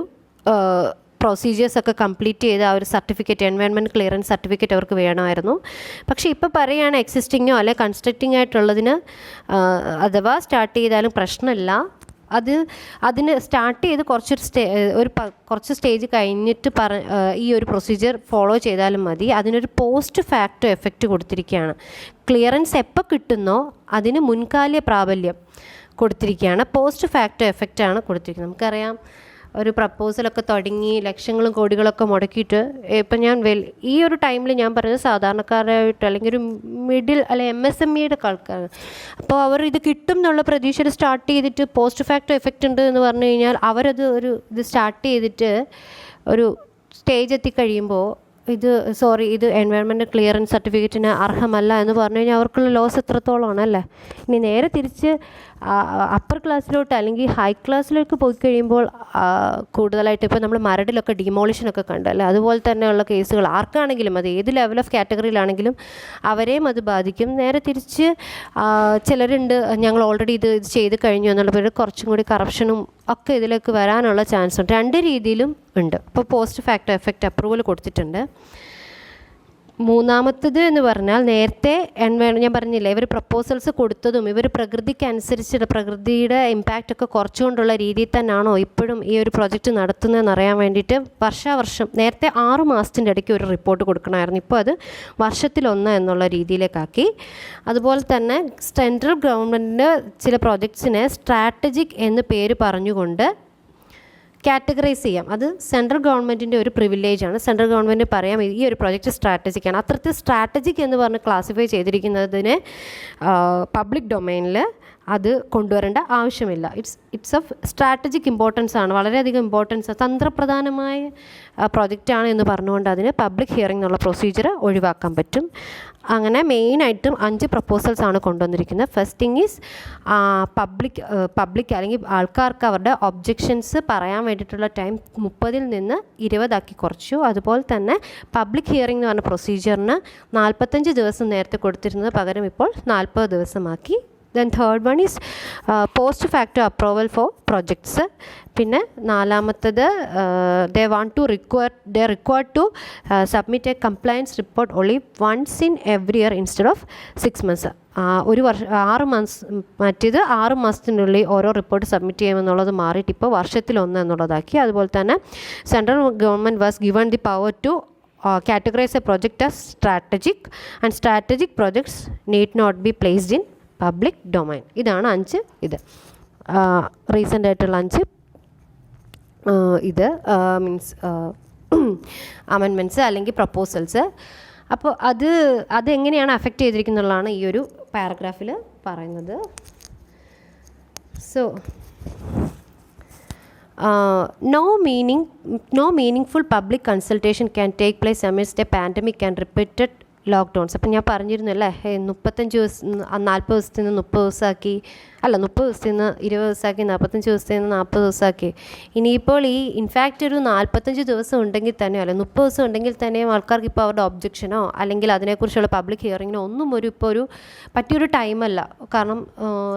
പ്രൊസീജിയേഴ്സൊക്കെ കംപ്ലീറ്റ് ചെയ്ത് ആ ഒരു സർട്ടിഫിക്കറ്റ്, എൻവയോൺമെൻറ്റ് ക്ലിയറൻസ് സർട്ടിഫിക്കറ്റ് അവർക്ക് വേണമായിരുന്നു. പക്ഷേ ഇപ്പോൾ പറയുകയാണ് എക്സിസ്റ്റിങ്ങോ അല്ലെ കൺസ്ട്രക്റ്റിംഗ് ആയിട്ടുള്ളതിന് അഥവാ സ്റ്റാർട്ട് ചെയ്താലും പ്രശ്നമില്ല, അതിന് സ്റ്റാർട്ട് ചെയ്ത് കുറച്ച് സ്റ്റേജ് കഴിഞ്ഞിട്ട് ഈ ഒരു പ്രൊസീജിയർ ഫോളോ ചെയ്താലും മതി. അതിനൊരു പോസ്റ്റ് ഫാക്ടോ എഫക്റ്റ് കൊടുത്തിരിക്കുകയാണ്. ക്ലിയറൻസ് എപ്പോൾ കിട്ടുന്നോ അതിന് മുൻകാല പ്രാബല്യം കൊടുത്തിരിക്കുകയാണ്. പോസ്റ്റ് ഫാക്ടോ എഫക്റ്റാണ് കൊടുത്തിരിക്കുന്നത്. നമുക്കറിയാം ഒരു പ്രപ്പോസലൊക്കെ തുടങ്ങി ലക്ഷങ്ങളും കോടികളൊക്കെ മുടക്കിയിട്ട് ഇപ്പം ഈ ഒരു ടൈമിൽ ഞാൻ പറഞ്ഞത് സാധാരണക്കാരായിട്ട് അല്ലെങ്കിൽ ഒരു മിഡിൽ അല്ലെ MSMEയുടെ ആൾക്കാർ, അപ്പോൾ അവർ ഇത് കിട്ടും എന്നുള്ള പ്രതീക്ഷയിൽ സ്റ്റാർട്ട് ചെയ്തിട്ട് പോസ്റ്റ് ഫാക്ടോ എഫക്റ്റ് ഉണ്ട് എന്ന് പറഞ്ഞു കഴിഞ്ഞാൽ അവരത് ഇത് സ്റ്റാർട്ട് ചെയ്തിട്ട് ഒരു സ്റ്റേജ് എത്തിക്കഴിയുമ്പോൾ ഇത് എൻവയോൺമെൻറ്റ് ക്ലിയറൻസ് സർട്ടിഫിക്കറ്റിന് അർഹമല്ല എന്ന് പറഞ്ഞു കഴിഞ്ഞാൽ അവർക്കുള്ള ലോസ് എത്രത്തോളമാണ് അല്ലേ. ഇനി നേരെ തിരിച്ച് അപ്പർ ക്ലാസ്സിലോട്ട് അല്ലെങ്കിൽ ഹൈ ക്ലാസ്സിലേക്ക് പോയി കഴിയുമ്പോൾ കൂടുതലായിട്ട് ഇപ്പോൾ നമ്മൾ മരടിലൊക്കെ ഡിമോളിഷനൊക്കെ കണ്ടല്ലേ, അതുപോലെ തന്നെയുള്ള കേസുകൾ ആർക്കാണെങ്കിലും അത് ഏത് ലെവൽ ഓഫ് കാറ്റഗറിയിലാണെങ്കിലും അവരെയും അത് ബാധിക്കും. നേരെ തിരിച്ച് ചിലരുണ്ട് ഞങ്ങൾ ഓൾറെഡി ഇത് ചെയ്ത് കഴിഞ്ഞു എന്നുള്ള പേര് കുറച്ചും കൂടി കറപ്ഷനും ഒക്കെ ഇതിലേക്ക് വരാനുള്ള ചാൻസ് ഉണ്ട്. രണ്ട് രീതിയിലും ഉണ്ട്. ഇപ്പോൾ പോസ്റ്റ് ഫാക്ടോ എഫക്റ്റ് അപ്രൂവൽ കൊടുത്തിട്ടുണ്ട്. മൂന്നാമത്തത് എന്ന് പറഞ്ഞാൽ നേരത്തെ ഞാൻ പറഞ്ഞില്ലേ, ഇവർ പ്രപ്പോസൽസ് കൊടുത്തതും ഇവർ പ്രകൃതിക്കനുസരിച്ച് പ്രകൃതിയുടെ ഇമ്പാക്റ്റ് ഒക്കെ കുറച്ചുകൊണ്ടുള്ള രീതിയിൽ തന്നെയാണോ ഇപ്പോഴും ഈ ഒരു പ്രോജക്റ്റ് നടത്തുന്നതെന്ന് അറിയാൻ വേണ്ടിയിട്ട് വർഷാവർഷം നേരത്തെ 6 മാസത്തിൻ്റെ ഇടയ്ക്ക് ഒരു റിപ്പോർട്ട് കൊടുക്കണമായിരുന്നു. ഇപ്പോൾ അത് വർഷത്തിലൊന്ന് എന്നുള്ള രീതിയിലേക്കാക്കി. അതുപോലെ തന്നെ സെൻട്രൽ ഗവൺമെൻറ്റിൻ്റെ ചില പ്രോജക്ട്സിനെ സ്ട്രാറ്റജിക് എന്ന് പേര് പറഞ്ഞുകൊണ്ട് കാറ്റഗറൈസ് ചെയ്യാം. അത് സെൻട്രൽ ഗവൺമെൻറ്റിൻ്റെ ഒരു പ്രിവിലേജാണ്. സെൻട്രൽ ഗവൺമെൻറ് പറയാം ഈ ഒരു പ്രോജക്റ്റ് സ്ട്രാറ്റജിക്കാണ്. അത്രത്തിൽ സ്ട്രാറ്റജിക് എന്ന് പറഞ്ഞ് ക്ലാസിഫൈ ചെയ്തിരിക്കുന്നതിന് പബ്ലിക് ഡൊമൈനിൽ അത് കൊണ്ടുവരേണ്ട ആവശ്യമില്ല. ഇറ്റ്സ് ഓഫ് സ്ട്രാറ്റജിക് ഇമ്പോർട്ടൻസ് ആണ്, വളരെയധികം ഇമ്പോർട്ടൻസ്, തന്ത്രപ്രധാനമായ പ്രോജക്റ്റാണ് എന്ന് പറഞ്ഞുകൊണ്ട് അതിന് പബ്ലിക് ഹിയറിംഗ് എന്നുള്ള പ്രൊസീജിയർ ഒഴിവാക്കാൻ പറ്റും. അങ്ങനെ മെയിനായിട്ടും 5 പ്രപ്പോസൽസ് ആണ് കൊണ്ടുവന്നിരിക്കുന്നത്. ഫസ്റ്റ് തിങ് ഈസ് പബ്ലിക് അല്ലെങ്കിൽ ആൾക്കാർക്ക് അവരുടെ ഒബ്ജെക്ഷൻസ് പറയാൻ വേണ്ടിയിട്ടുള്ള ടൈം 30 നിന്ന് 20 കുറച്ചു. അതുപോലെ തന്നെ പബ്ലിക് ഹിയറിംഗ് എന്ന് പറഞ്ഞ പ്രൊസീജിയറിന് 45 ദിവസം നേരത്തെ കൊടുത്തിരുന്നത് പകരം ഇപ്പോൾ 40 ദിവസമാക്കി. Then third one is post facto approval for projects. പിന്നെ നാലാമത്തത് they required to submit a compliance report only once in every year instead of 6 months. ഒരു വർഷം 6 months, മറ്റേത് 6 മാസത്തിനുള്ളിൽ ഓരോ റിപ്പോർട്ട് സബ്മിറ്റ് ചെയ്യുമെന്നുള്ളത് മാറിയിട്ട് ഇപ്പോൾ വർഷത്തിലൊന്ന് എന്നുള്ളതാക്കി. അതുപോലെ തന്നെ central government was given the power to categorize a project as strategic and strategic projects need not be placed in public domain. ഇതാണ് 5 റീസെൻ്റ് ആയിട്ടുള്ള 5 മീൻസ് അമെൻമെൻറ്റ്സ് അല്ലെങ്കിൽ പ്രപ്പോസൽസ്. അപ്പോൾ അതെങ്ങനെയാണ് അഫക്റ്റ് ചെയ്തിരിക്കുന്നുള്ളതാണ് ഈ ഒരു പാരഗ്രാഫിൽ പറയുന്നത്. So no meaningful public consultation can take place amidst a pandemic and repeated ലോക്ക്ഡൗൺസ്. അപ്പം ഞാൻ പറഞ്ഞിരുന്നല്ലേ 35 ദിവസം 40 ദിവസത്തിൽ നിന്ന് 30 ദിവസമാക്കി, അല്ല 30 ദിവസത്തിൽ നിന്ന് 20 ദിവസമാക്കി, 45 ദിവസത്തിൽ നിന്ന് 40 ദിവസമാക്കി. ഇനിയിപ്പോൾ ഇൻഫാക്റ്റ് ഒരു 45 ദിവസം ഉണ്ടെങ്കിൽ തന്നെയോ അല്ല 30 ദിവസം ഉണ്ടെങ്കിൽ തന്നെയും ആൾക്കാർക്ക് ഇപ്പോൾ അവരുടെ ഒബ്ജെക്ഷനോ അല്ലെങ്കിൽ അതിനെക്കുറിച്ചുള്ള പബ്ലിക് ഹിയറിങ്ങിനോ ഒന്നും ഇപ്പോൾ ഒരു പറ്റിയൊരു ടൈമല്ല. കാരണം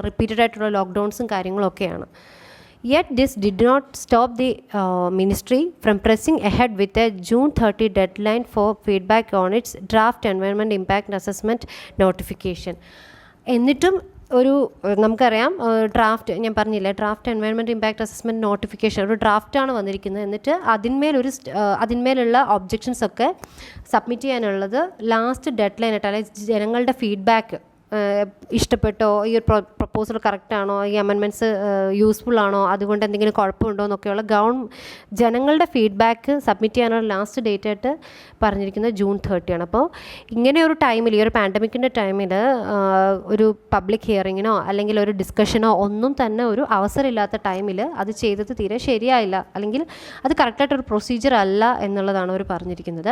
റിപ്പീറ്റഡ് ആയിട്ടുള്ള ലോക്ക്ഡൗൺസും കാര്യങ്ങളൊക്കെയാണ്. Yet this did not stop the ministry from pressing ahead with a June 30 deadline for feedback on its draft environment impact assessment notification. എന്നിട്ടും നമുക്കറിയാം ഞാൻ പറഞ്ഞില്ലേ draft environment impact assessment notification ഒരു ഡ്രാഫ്റ്റാണ് വന്നിരിക്കുന്നത്. എന്നിട്ട് അതിന്മേലുള്ള ഒബ്ജെക്ഷൻസ് ഒക്കെ സബ്മിറ്റ് ചെയ്യാനുള്ളത് ലാസ്റ്റ് ഡെഡ് ലൈൻ ആയിട്ട്, അല്ലെങ്കിൽ ജനങ്ങളുടെ ഫീഡ്ബാക്ക് ഇഷ്ടപ്പെട്ടോ, ഈ ഒരു പ്രപ്പോസൽ കറക്റ്റാണോ, ഈ അമെൻമെൻറ്റ്സ് യൂസ്ഫുൾ ആണോ, അതുകൊണ്ട് എന്തെങ്കിലും കുഴപ്പമുണ്ടോ എന്നൊക്കെയുള്ള ജനങ്ങളുടെ ഫീഡ്ബാക്ക് സബ്മിറ്റ് ചെയ്യാനുള്ള ലാസ്റ്റ് ഡേറ്റ് ആയിട്ട് പറഞ്ഞിരിക്കുന്നത് June 30 ആണ്. അപ്പോൾ ഇങ്ങനെ ഒരു ടൈമിൽ, ഈ ഒരു പാൻഡമിക്കിൻ്റെ ടൈമിൽ ഒരു പബ്ലിക് ഹിയറിങ്ങിനോ അല്ലെങ്കിൽ ഒരു ഡിസ്കഷനോ ഒന്നും തന്നെ ഒരു അവസരമില്ലാത്ത ടൈമിൽ അത് ചെയ്തത് തീരെ ശരിയായില്ല, അല്ലെങ്കിൽ അത് കറക്റ്റായിട്ടൊരു പ്രൊസീജിയർ അല്ല എന്നുള്ളതാണ് അവർ പറഞ്ഞിരിക്കുന്നത്.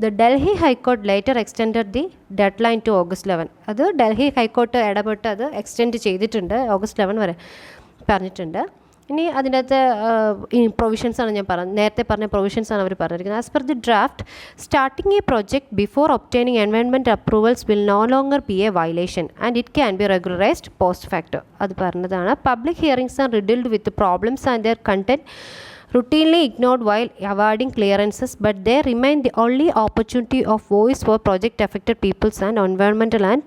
The Delhi high court later extended the deadline to August 11. അത് ഡൽഹി ഹൈക്കോർട്ട് ഇടപെട്ട് അത് എക്സ്റ്റെൻഡ് ചെയ്തിട്ടുണ്ട്, August 11 വരെ പറഞ്ഞിട്ടുണ്ട്. ഇനി അതിൻ്റെ അകത്ത് പ്രൊവിഷൻസാണ് ഞാൻ നേരത്തെ പറഞ്ഞ പ്രൊവിഷൻസാണ് അവർ പറഞ്ഞിരിക്കുന്നത്. As per the draft, starting a project before obtaining environment approvals will no longer be a violation and it can be regularised post facto. അത് പറഞ്ഞതാണ്. Public hearings are riddled with problems and their content routinely ignored while awarding clearances, but they remain the only opportunity of voice for project affected peoples and environmental and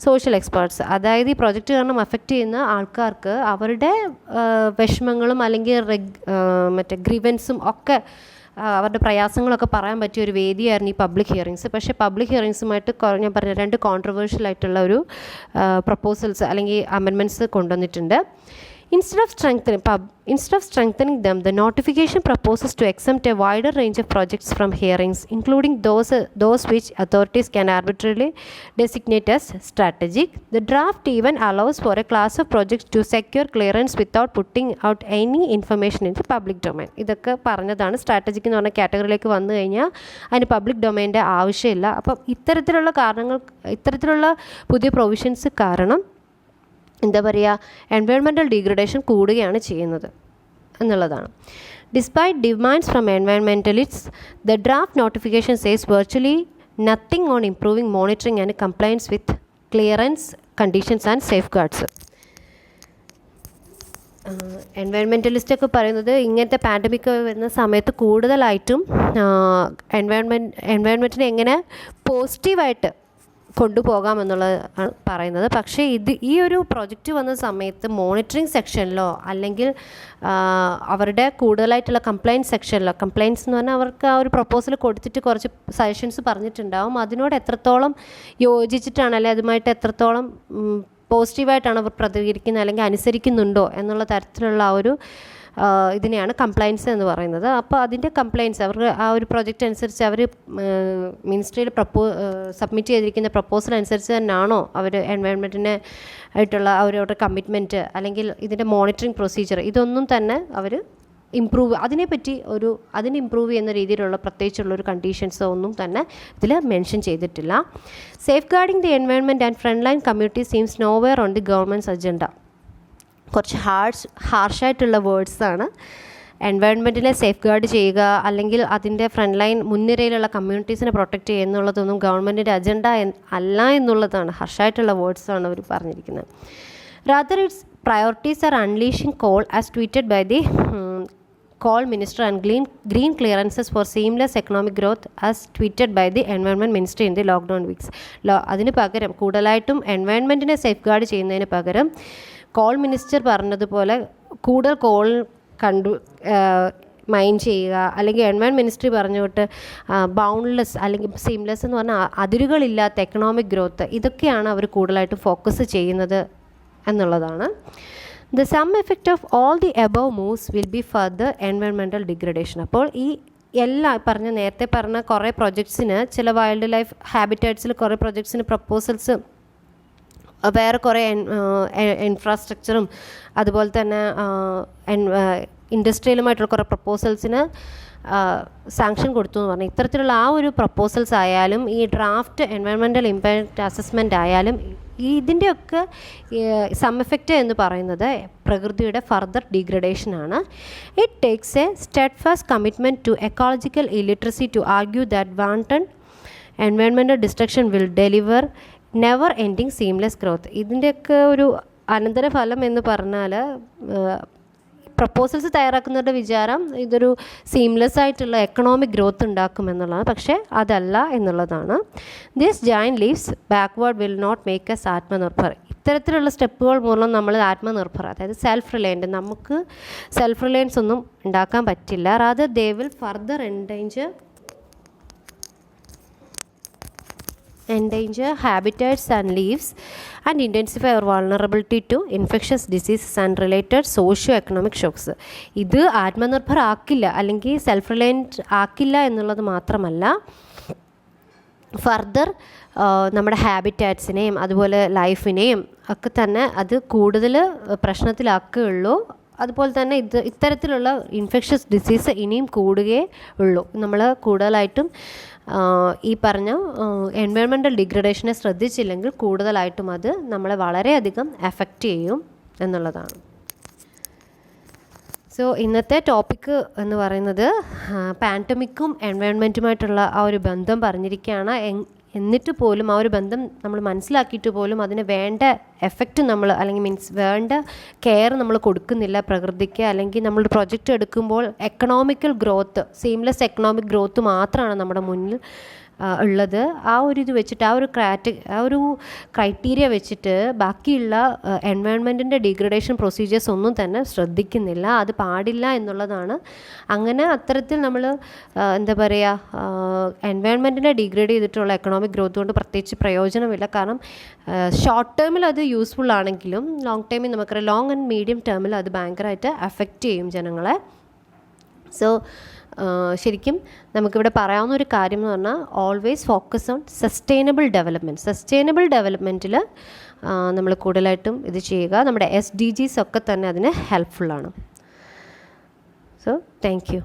social experts. അതായത് ഈ project കാരണം affect ചെയ്യുന്ന ആൾക്കാർക്ക് അവരുടെ വിഷമങ്ങളും അല്ലെങ്കിൽ മറ്റേ ഗ്രീവൻസും ഒക്കെ അവരുടെ പ്രയാസങ്ങളൊക്കെ പറയാൻ പറ്റിയ ഒരു വേദിയായിരുന്നു ഈ പബ്ലിക് ഹിയറിങ്സ്. പക്ഷേ പബ്ലിക് ഹിയറിങ്സുമായിട്ട് ഞാൻ പറഞ്ഞ 2 കോൺട്രവേഴ്ഷ്യൽ ആയിട്ടുള്ള ഒരു പ്രപ്പോസൽസ് അല്ലെങ്കിൽ അമെൻമെൻറ്റ്സ് കൊണ്ടുവന്നിട്ടുണ്ട്. Instead of strengthening them, the notification proposes to exempt a wider range of projects from hearings, including those which authorities can arbitrarily designate as strategic. The draft even allows for a class of projects to secure clearance without putting out any information in the public domain. ഇതൊക്കെ പറഞ്ഞതാണ്. Strategic എന്ന് പറഞ്ഞ കാറ്റഗറിയിലേക്ക് വന്നു കഴിഞ്ഞാൽ അതിന് public ഡൊമൈൻ്റെ ആവശ്യമില്ല. അപ്പം ഇത്തരത്തിലുള്ള പുതിയ പ്രൊവിഷൻസ് കാരണം എന്താ പറയുക, എൻവയോൺമെൻറ്റൽ ഡീഗ്രഡേഷൻ കൂടുകയാണ് ചെയ്യുന്നത് എന്നുള്ളതാണ്. Despite demands from environmentalists, the draft notification says virtually nothing on improving monitoring and compliance with clearance conditions and safeguards. എൻവയോൺമെൻറ്റലിസ്റ്റൊക്കെ പറയുന്നത് ഇങ്ങനത്തെ പാൻഡമിക് വരുന്ന സമയത്ത് കൂടുതലായിട്ടും എൻവയോൺമെൻറ്റിനെ എങ്ങനെ പോസിറ്റീവായിട്ട് കൊണ്ടുപോകാമെന്നുള്ളതാണ് പറയുന്നത്. പക്ഷേ ഈ ഒരു പ്രൊജക്റ്റ് വന്ന സമയത്ത് മോണിറ്ററിങ് സെക്ഷനിലോ അല്ലെങ്കിൽ അവരുടെ കൂടുതലായിട്ടുള്ള കംപ്ലയിൻറ്റ് സെക്ഷനിലോ, കംപ്ലയിൻറ്റ്സ് എന്ന് പറഞ്ഞാൽ അവർക്ക് ആ ഒരു പ്രപ്പോസൽ കൊടുത്തിട്ട് കുറച്ച് സജഷൻസ് പറഞ്ഞിട്ടുണ്ടാവും, അതിനോട് എത്രത്തോളം യോജിച്ചിട്ടാണ് അല്ലെങ്കിൽ അതുമായിട്ട് എത്രത്തോളം പോസിറ്റീവായിട്ടാണ് അവർ പ്രതികരിക്കുന്നത് അല്ലെങ്കിൽ അനുസരിക്കുന്നുണ്ടോ എന്നുള്ള തരത്തിലുള്ള ആ ഒരു ഇതിനെയാണ് കംപ്ലയൻസ് എന്ന് പറയുന്നത്. അപ്പോൾ അതിൻ്റെ കംപ്ലയൻസ് അവർക്ക് ആ ഒരു പ്രൊജക്റ്റ് അനുസരിച്ച് അവർ മിനിസ്ട്രിയിൽ സബ്മിറ്റ് ചെയ്തിരിക്കുന്ന പ്രപ്പോസൽ അനുസരിച്ച് തന്നെയാണോ അവർ എൻവയോൺമെൻറ്റിനെ ആയിട്ടുള്ള അവരുടെ കമ്മിറ്റ്മെൻറ്റ് അല്ലെങ്കിൽ ഇതിൻ്റെ മോണിറ്ററിങ് പ്രൊസീജിയർ ഇതൊന്നും തന്നെ അവർ അതിനെപ്പറ്റി അതിന് ഇമ്പ്രൂവ് ചെയ്യുന്ന രീതിയിലുള്ള പ്രത്യേകിച്ചുള്ളൊരു കണ്ടീഷൻസോ ഒന്നും തന്നെ ഇതിൽ മെൻഷൻ ചെയ്തിട്ടില്ല. Safeguarding the environment and front line community seems nowhere on the government's agenda. കുറച്ച് ഹാർഷായിട്ടുള്ള വേർഡ്സാണ്. എൻവയോൺമെൻറ്റിനെ സേഫ് ഗാർഡ് ചെയ്യുക അല്ലെങ്കിൽ അതിൻ്റെ ഫ്രണ്ട് ലൈൻ മുൻനിരയിലുള്ള കമ്മ്യൂണിറ്റീസിനെ പ്രൊട്ടക്റ്റ് ചെയ്യുക എന്നുള്ളതൊന്നും ഗവൺമെൻറ്റിൻ്റെ അജണ്ട അല്ല എന്നുള്ളതാണ്. ഹാർഷായിട്ടുള്ള വേർഡ്സാണ് അവർ പറഞ്ഞിരിക്കുന്നത്. Rather, its priorities are unleashing coal as tweeted by the coal minister and green clearances for seamless economic growth as tweeted by the environment ministry in the lockdown weeks. അതിന് പകരം കൂടുതലായിട്ടും എൻവയോൺമെൻറ്റിനെ safe guard ചെയ്യുന്നതിന് പകരം call minister പറഞ്ഞതുപോലെ കൂടുതൽ call mine ചെയ്യുക അല്ലെങ്കിൽ environment ministry പറഞ്ഞുകൊണ്ട് ബൗണ്ട്ലെസ് അല്ലെങ്കിൽ സീംലെസ് എന്ന് പറഞ്ഞാൽ അതിരുകളില്ലാത്ത എക്കണോമിക് ഗ്രോത്ത് ഇതൊക്കെയാണ് അവർ കൂടുതലായിട്ട് ഫോക്കസ് ചെയ്യുന്നത് എന്നുള്ളതാണ്. The sum effect of all the above moves will be further environmental degradation. അപ്പോൾ ഈ നേരത്തെ പറഞ്ഞ കുറേ പ്രൊജക്ട്സിന് ചില വൈൽഡ് ലൈഫ് ഹാബിറ്റാറ്റ്സിൽ കുറേ പ്രൊജക്ട്സിന് പ്രപ്പോസൽസ് വേറെ കുറേ ഇൻഫ്രാസ്ട്രക്ചറും അതുപോലെ തന്നെ ഇൻഡസ്ട്രിയലുമായിട്ടുള്ള കുറേ പ്രപ്പോസൽസിന് സാങ്ഷൻ കൊടുത്തു എന്ന് പറഞ്ഞു. ഇത്തരത്തിലുള്ള ആ ഒരു പ്രപ്പോസൽസ് ആയാലും ഈ ഡ്രാഫ്റ്റ് എൻവയോൺമെൻറ്റൽ ഇമ്പാക്റ്റ് അസസ്മെൻ്റ് ആയാലും ഇതിൻ്റെയൊക്കെ സം എഫക്റ്റ് എന്ന് പറയുന്നത് പ്രകൃതിയുടെ ഫർദർ ഡീഗ്രഡേഷനാണ്. It takes a steadfast commitment to ecological illiteracy to argue that wanton environmental destruction will deliver never ending seamless growth. ഇതിൻ്റെയൊക്കെ ഒരു അനന്തരഫലം എന്ന് പറഞ്ഞാൽ പ്രപ്പോസൽസ് തയ്യാറാക്കുന്നവരുടെ വിചാരം ഇതൊരു സീംലെസ് ആയിട്ടുള്ള എക്കണോമിക് ഗ്രോത്ത് ഉണ്ടാക്കുമെന്നുള്ളതാണ്. പക്ഷേ അതല്ല എന്നുള്ളതാണ്. This joint leaves backward will not make us Atmanirbhar. ഇത്തരത്തിലുള്ള സ്റ്റെപ്പുകൾ മൂലം നമ്മൾ ആത്മനിർഭർ അതായത് സെൽഫ് റിലയൻറ്റ് നമുക്ക് സെൽഫ് റിലയൻസ് ഒന്നും ഉണ്ടാക്കാൻ പറ്റില്ല. Rather they will further endanger habitats and leaves and intensify our vulnerability to infectious diseases and related socio-economic shocks. ഇത് ആത്മനിർഭർ ആക്കില്ല അല്ലെങ്കിൽ സെൽഫ് റിലയൻറ്റ് ആക്കില്ല എന്നുള്ളത് മാത്രമല്ല ഫർദർ നമ്മുടെ ഹാബിറ്റാറ്റ്സിനെയും അതുപോലെ ലൈഫിനെയും ഒക്കെ തന്നെ അത് കൂടുതൽ പ്രശ്നത്തിലാക്കുകയുള്ളൂ. അതുപോലെ തന്നെ ഇത്തരത്തിലുള്ള ഇൻഫെക്ഷ്യസ് ഡിസീസ് ഇനിയും കൂടുകയേ ഉള്ളൂ. നമ്മൾ കൂടുതലായിട്ടും ഈ പറഞ്ഞ എൻവയോൺമെൻറ്റൽ ഡിഗ്രഡേഷനെ ശ്രദ്ധിച്ചില്ലെങ്കിൽ കൂടുതലായിട്ടും അത് നമ്മളെ വളരെയധികം എഫക്റ്റ് ചെയ്യും എന്നുള്ളതാണ്. സോ ഇന്നത്തെ ടോപ്പിക്ക് എന്ന് പറയുന്നത് പാൻഡമിക്കും എൻവയോൺമെൻറ്റുമായിട്ടുള്ള ആ ഒരു ബന്ധം പറഞ്ഞിരിക്കുകയാണ്. എന്നിട്ട് പോലും ആ ഒരു ബന്ധം നമ്മൾ മനസ്സിലാക്കിയിട്ട് പോലും അതിന് വേണ്ട എഫക്റ്റ് നമ്മൾ അല്ലെങ്കിൽ വേണ്ട കെയർ നമ്മൾ കൊടുക്കുന്നില്ല പ്രകൃതിക്ക്. അല്ലെങ്കിൽ നമ്മളൊരു പ്രൊജക്റ്റ് എടുക്കുമ്പോൾ economical growth seamless economic growth മാത്രമാണ് നമ്മുടെ മുന്നിൽ ഉള്ളത്. ആ ഒരു ഇത് വെച്ചിട്ട് ആ ഒരു ക്രൈറ്റീരിയ വെച്ചിട്ട് ബാക്കിയുള്ള എൻവയോൺമെൻറ്റിൻ്റെ ഡീഗ്രഡേഷൻ പ്രൊസീജിയേഴ്സ് ഒന്നും തന്നെ ശ്രദ്ധിക്കുന്നില്ല. അത് പാടില്ല എന്നുള്ളതാണ്. അങ്ങനെ അത്തരത്തിൽ നമ്മൾ എന്താ പറയുക എൻവയോൺമെൻറ്റിനെ ഡീഗ്രേഡ് ചെയ്തിട്ടുള്ള എക്കണോമിക് ഗ്രോത്ത് കൊണ്ട് പ്രത്യേകിച്ച് പ്രയോജനമില്ല. കാരണം ഷോർട്ട് ടേമിൽ അത് യൂസ്ഫുൾ ആണെങ്കിലും ലോങ് ടേമിൽ നമുക്കറിയാം ലോങ് ആൻഡ് മീഡിയം ടേമിൽ അത് ഭയങ്കരമായിട്ട് അഫക്റ്റ് ചെയ്യും ജനങ്ങളെ. സോ ശരിക്കും നമുക്കിവിടെ പറയാവുന്ന ഒരു കാര്യം എന്ന് പറഞ്ഞാൽ ഓൾവേസ് ഫോക്കസ് ഓൺ സസ്റ്റൈനബിൾ ഡെവലപ്മെൻറ്റിൽ നമ്മൾ കൂടുതലായിട്ടും ഇത് ചെയ്യുക. നമ്മുടെ SDGs ഒക്കെ തന്നെ അതിന് ഹെൽപ്ഫുള്ളാണ്. So thank you.